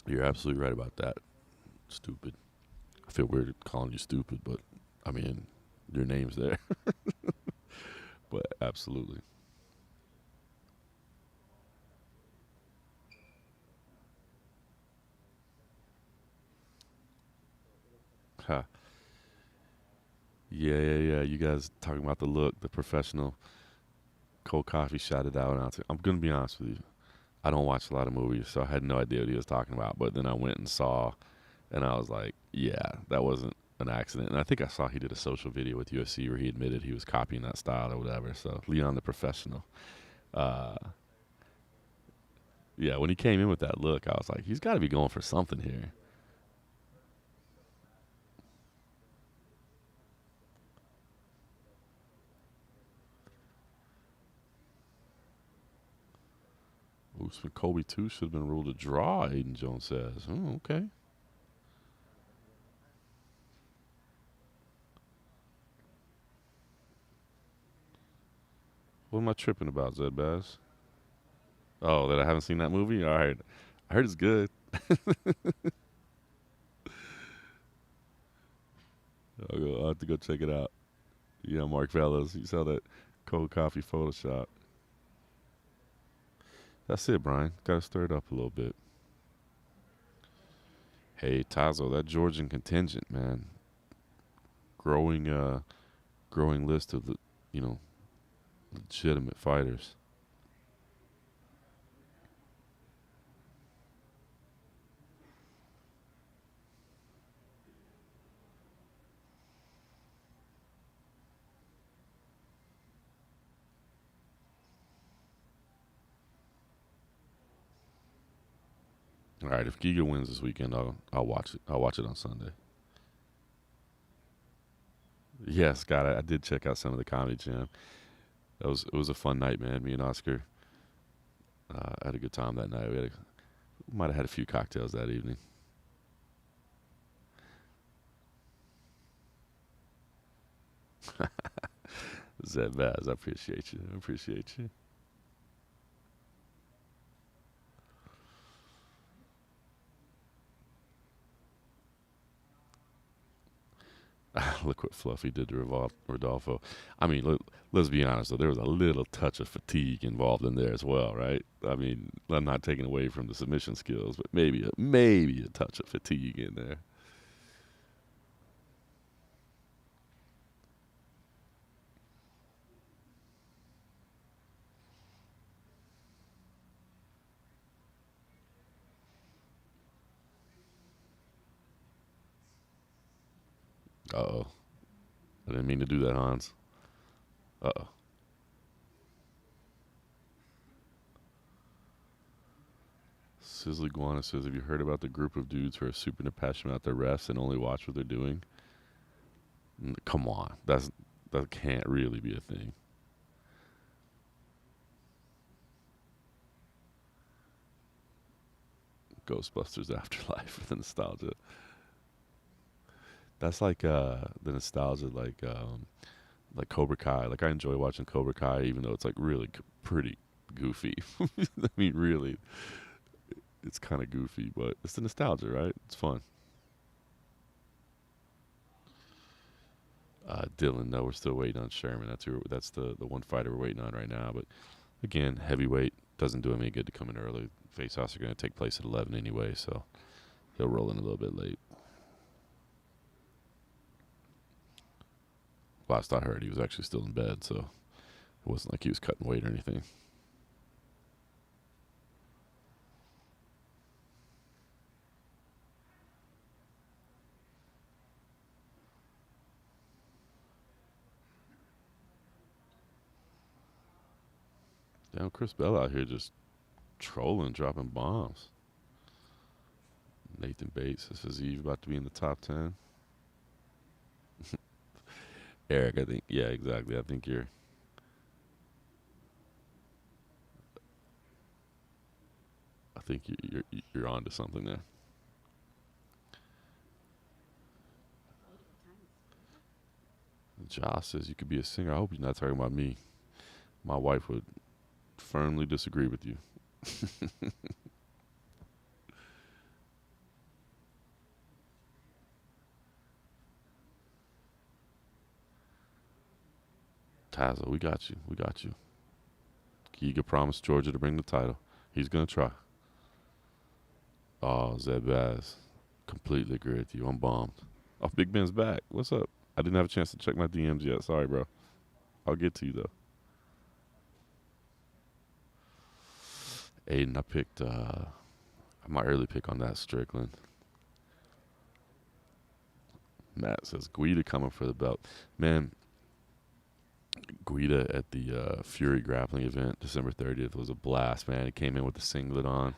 You're absolutely right about that. Stupid. I feel weird calling you stupid, but I mean, your name's there. But absolutely. Huh. Yeah. You guys talking about the look, the professional. Cold Coffee shouted out. I'm going to be honest with you. I don't watch a lot of movies, so I had no idea what he was talking about. But then I went and saw, and I was like, yeah, that wasn't an accident. And I think I saw he did a social video with UFC where he admitted he was copying that style or whatever. So Leon the Professional. Yeah, when he came in with that look, I was like, he's got to be going for something here. Usman Kobe 2 should have been ruled a draw, Aiden Jones says. Oh, okay. What am I tripping about, Zed Baz? Oh, that I haven't seen that movie? All right. I heard it's good. I'll have to go check it out. Yeah, Mark Fellows. You saw that Cold Coffee Photoshop. That's it, Brian. Got to stir it up a little bit. Hey, Tazo, that Georgian contingent, man. Growing list of legitimate fighters. All right, if Giga wins this weekend, I'll watch it. I'll watch it on Sunday. Yeah, Scott, I did check out some of the Comedy Jam. It was a fun night, man. Me and Oscar had a good time that night. We might have had a few cocktails that evening. Zed Baz, I appreciate you. I appreciate you. Look what Fluffy did to Rodolfo. I mean, let's be honest, though. There was a little touch of fatigue involved in there as well, right? I mean, I'm not taking away from the submission skills, but maybe a touch of fatigue in there. Uh-oh. I didn't mean to do that, Hans. Uh-oh. Sizzly Guana says, have you heard about the group of dudes who are super passionate about their refs and only watch what they're doing? Come on. That can't really be a thing. Ghostbusters Afterlife with the nostalgia. That's like the nostalgia, like Cobra Kai. Like I enjoy watching Cobra Kai, even though it's like really pretty goofy. I mean, really, it's kind of goofy, but it's the nostalgia, right? It's fun. Dylan, no, we're still waiting on Sherman. That's the one fighter we're waiting on right now. But again, heavyweight doesn't do him any good to come in early. Face-offs are going to take place at 11 anyway, so he'll roll in a little bit late. Last I heard, he was actually still in bed, so it wasn't like he was cutting weight or anything. Damn, Chris Bell out here just trolling, dropping bombs. Nathan Bates, this is Eve about to be in the top 10. Eric, I think, yeah, exactly. I think you're onto something there. Josh says you could be a singer. I hope you're not talking about me. My wife would firmly disagree with you. Tazo, we got you. We got you. Giga promised Georgia to bring the title. He's going to try. Oh, Zed Baz. Completely agree with you. I'm bummed. Oh, Big Ben's back. What's up? I didn't have a chance to check my DMs yet. Sorry, bro. I'll get to you, though. Aiden, I picked my early pick on that, Strickland. Matt says, Guida coming for the belt. Man, Guida at the Fury grappling event, December 30th, was a blast, man. He came in with the singlet on.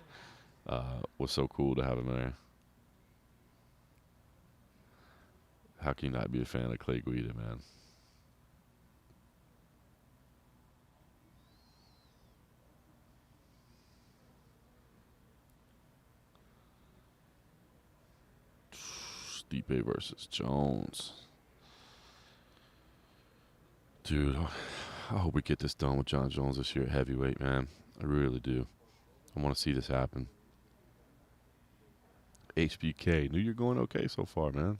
Was so cool to have him there. How can you not be a fan of Clay Guida, man? Stipe versus Jones. Dude, I hope we get this done with John Jones this year at heavyweight, man. I really do. I want to see this happen. HBK, knew you're going okay so far, man.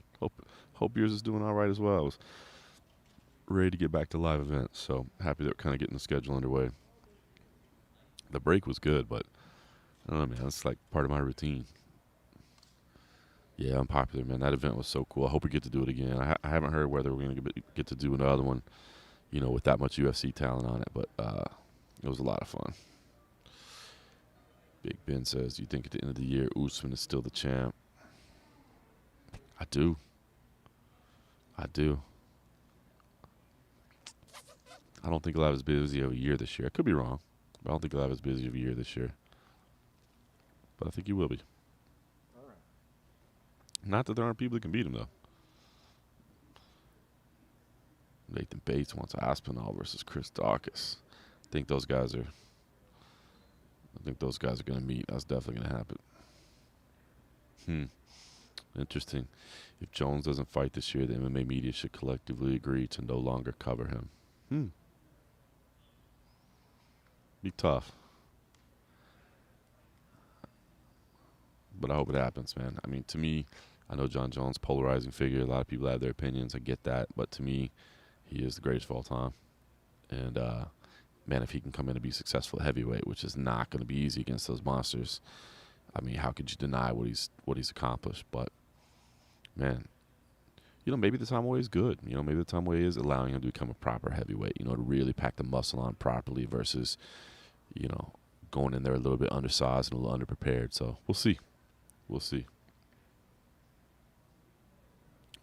Hope yours is doing all right as well. I was ready to get back to live events, so happy that we're kind of getting the schedule underway. The break was good, but I don't know, man. It's like part of my routine. Yeah, I'm popular, man. That event was so cool. I hope we get to do it again. I haven't heard whether we're going to get to do another one, you know, with that much UFC talent on it, but it was a lot of fun. Big Ben says, do you think at the end of the year Usman is still the champ? I do. I don't think he'll have as busy of a year this year. I could be wrong, but I don't think he'll have as busy of a year this year. But I think he will be. All right. Not that there aren't people that can beat him, though. Nathan Bates wants Aspinall versus Chris Dawkins. I think those guys are going to meet. That's definitely going to happen. Interesting. If Jones doesn't fight this year, the MMA media should collectively agree to no longer cover him. Be tough. But I hope it happens, man. I mean, to me, I know John Jones, polarizing figure. A lot of people have their opinions. I get that. But to me, he is the greatest of all time. And, man, if he can come in and be successful at heavyweight, which is not going to be easy against those monsters, I mean, how could you deny what he's accomplished? But, man, you know, maybe the time away is good. You know, maybe the time away is allowing him to become a proper heavyweight, you know, to really pack the muscle on properly versus, you know, going in there a little bit undersized and a little underprepared. So we'll see. We'll see.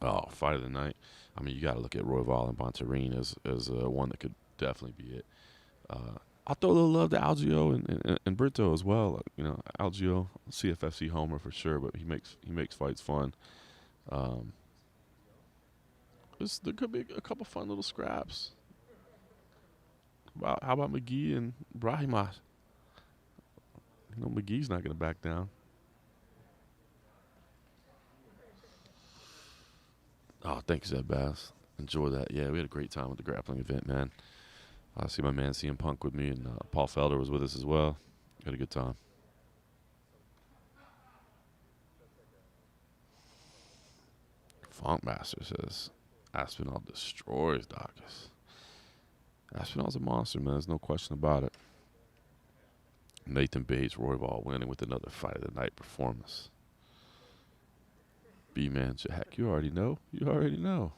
Oh, fight of the night. I mean, you got to look at Royval and Bontarine as one that could definitely be it. I'll throw a little love to Algio and Brito as well. You know, Algio, CFFC homer for sure, but he makes fights fun. Um, there could be a couple fun little scraps. How about McGee and Brahimat? You know, McGee's not going to back down. Oh, thanks, Zed Bass. Enjoy that. Yeah, we had a great time with the grappling event, man. I see my man CM Punk with me, and Paul Felder was with us as well. Had a good time. Funkmaster says Aspinall destroys Dawkins. Aspinall's a monster, man. There's no question about it. Nathan Bates, Royval winning with another fight of the night performance. B-Man Jack, you already know. You already know.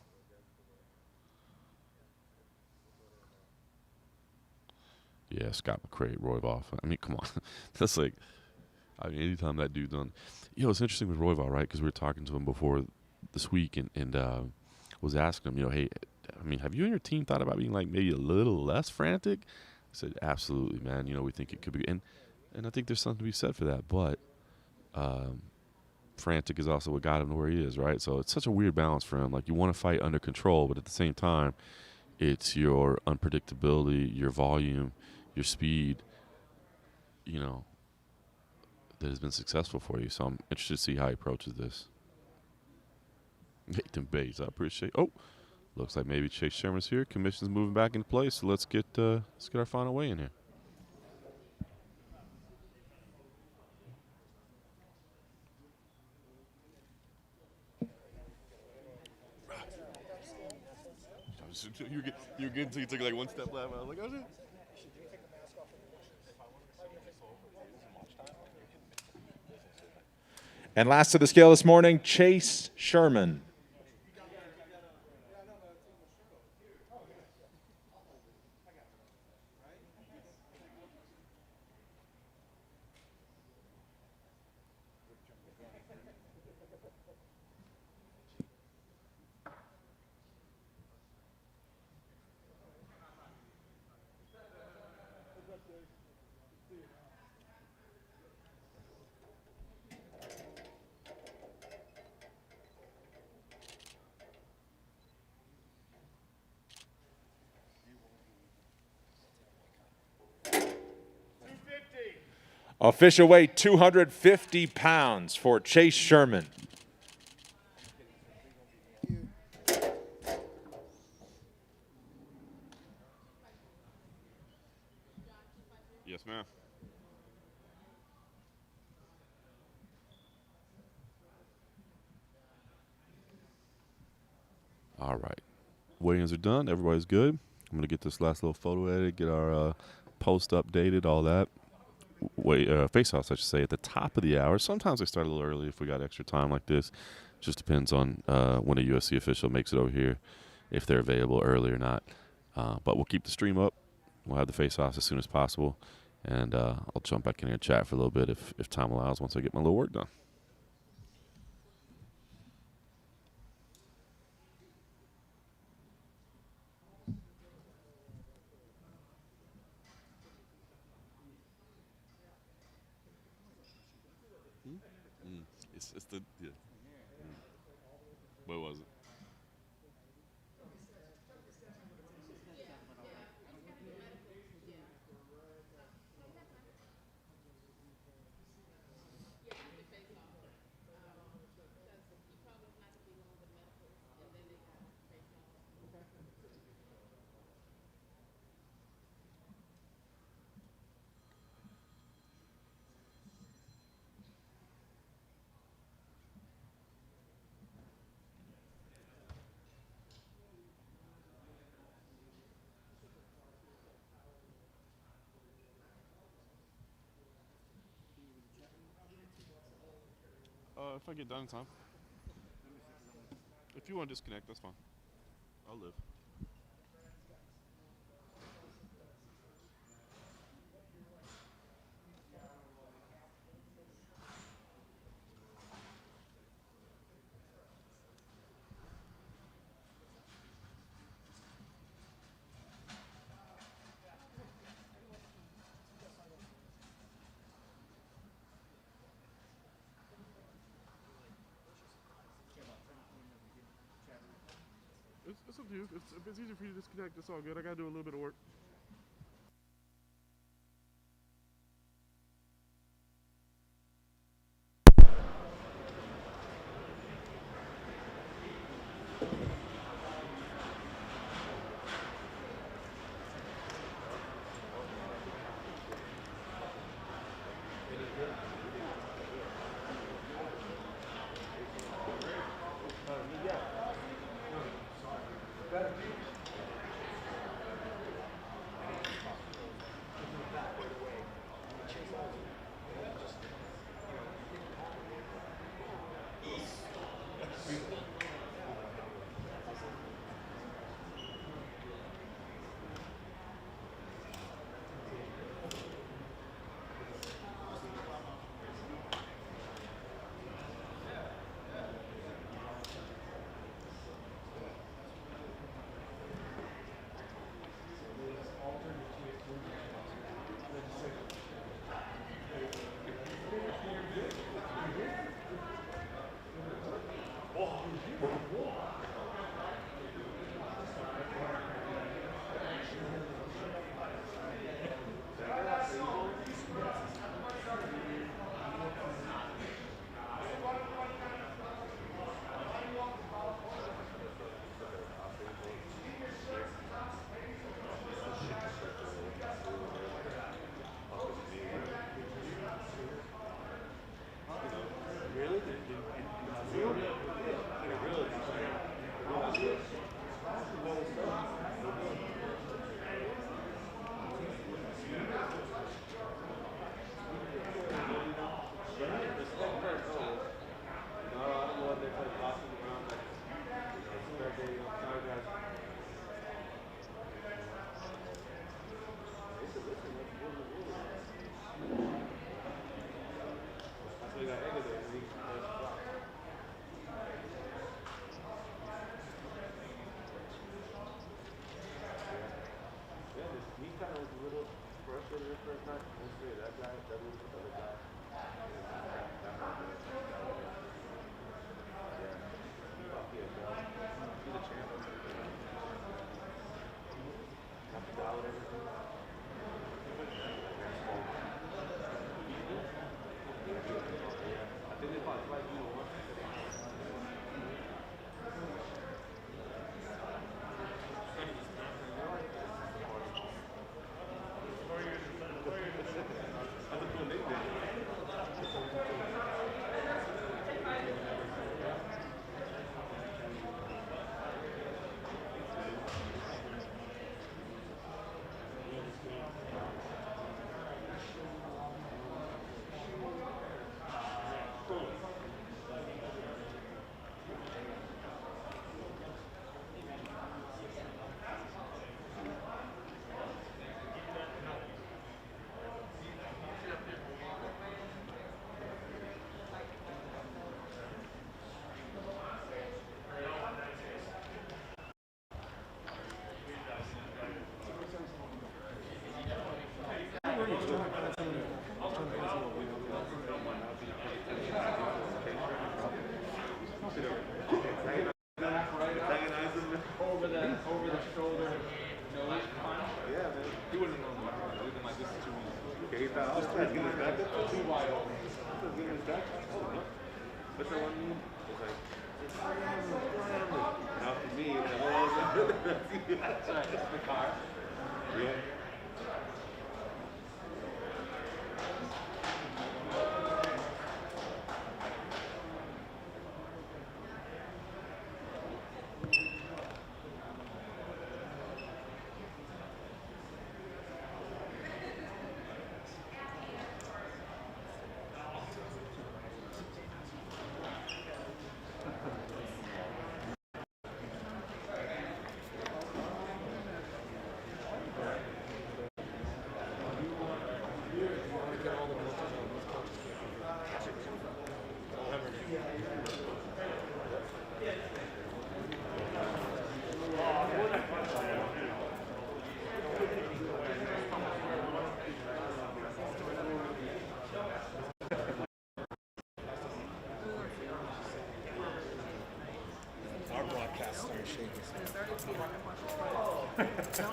Yeah, Scott McCrae, Royval. I mean, come on. That's like, I mean, anytime that dude's on. You know, it's interesting with Royval, right? Because we were talking to him before this week and was asking him, you know, hey, I mean, have you and your team thought about being like maybe a little less frantic? I said, absolutely, man. You know, we think it could be. And I think there's something to be said for that. But frantic is also what got him to where he is, right? So it's such a weird balance for him. Like, you want to fight under control, but at the same time, it's your unpredictability, your volume, your speed, you know, that has been successful for you. So I'm interested to see how he approaches this. Nathan Bates, I appreciate. Oh, looks like maybe Chase Sherman's here. Commission's moving back into place. So let's get our final weigh in here. You're good until you took like one step left. I was like, oh shit. And last to the scale this morning, Chase Sherman. Official weight 250 pounds for Chase Sherman. Yes, ma'am. All right. Weigh-ins are done. Everybody's good. I'm going to get this last little photo edited, get our post updated, all that. Face-offs, I should say, at the top of the hour. Sometimes they start a little early if we got extra time like this. Just depends on when a UFC official makes it over here, if they're available early or not. But we'll keep the stream up. We'll have the face-offs as soon as possible. And I'll jump back in here and chat for a little bit if time allows once I get my little work done. It's the yeah. What was it? If I get done in time. If you want to disconnect, that's fine. I'll live. it's up to you. If it's easier for you to disconnect, it's all good. I gotta do a little bit of work. Over the shoulder, nose punch. Yeah, man. He wouldn't have known what to do. He would have been like, this is too easy. Okay, he thought, oh, getting his back up. Too wide open. Getting his back up. Oh, no. What's that one mean? It's like, now for me, that's right. It's the car. Yeah.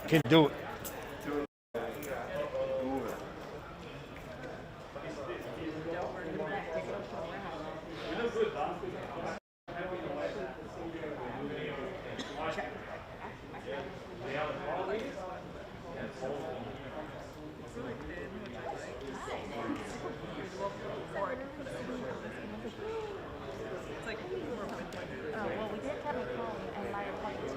Can do it. Well, we did have a call and my appointment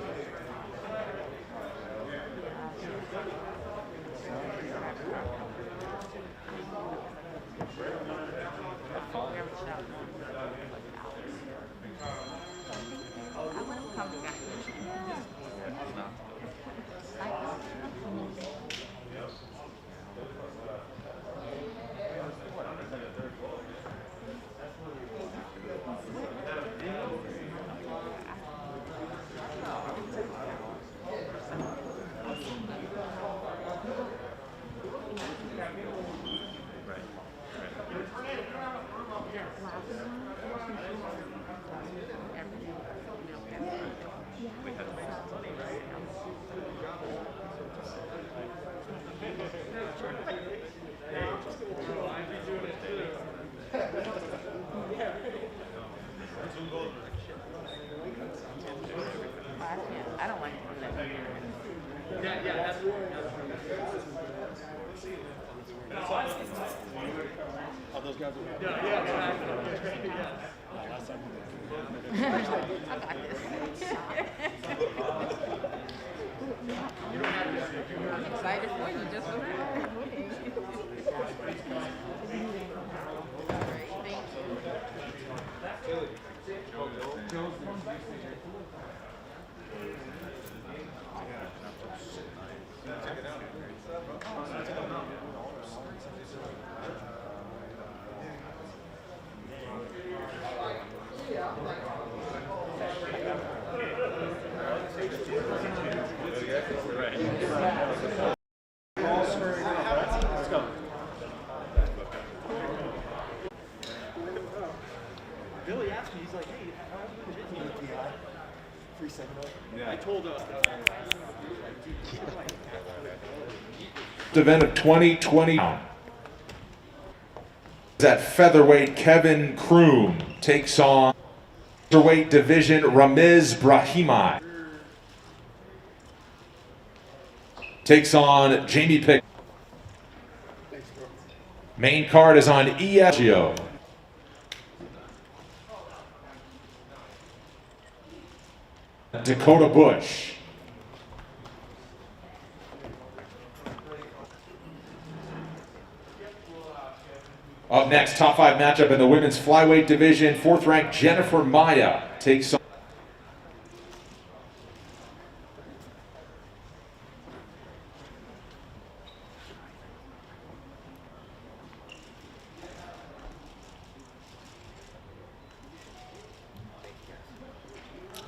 I don't like Oh, those guys are. I got this. I'm excited for you, just for that. Thank Billy asked me, he's like, hey, how have you been busy? 370. Yeah. I told Event of 2020. At featherweight, Kevin Kroom takes on featherweight division Ramiz Brahimaj. Takes on Jamie Pick. Main card is on ESPN. Dakota Bush. Up next, top 5 matchup in the women's flyweight division. 4th ranked Jennifer Maya takes on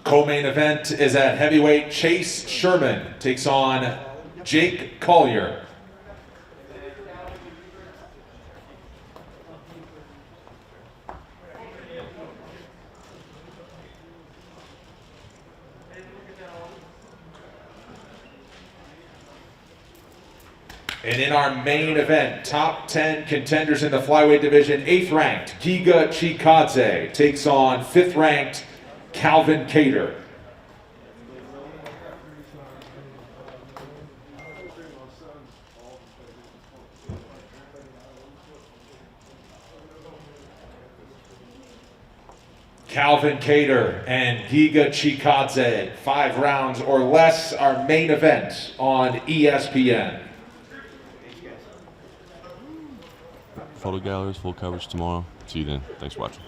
co-main event is at heavyweight. Chase Sherman takes on Jake Collier. And in our main event, top 10 contenders in the flyweight division, 8th ranked Giga Chikadze takes on 5th ranked Calvin Kattar. Calvin Kattar and Giga Chikadze, 5 rounds or less, our main event on ESPN. Photo galleries, full coverage tomorrow. See you then. Thanks for watching.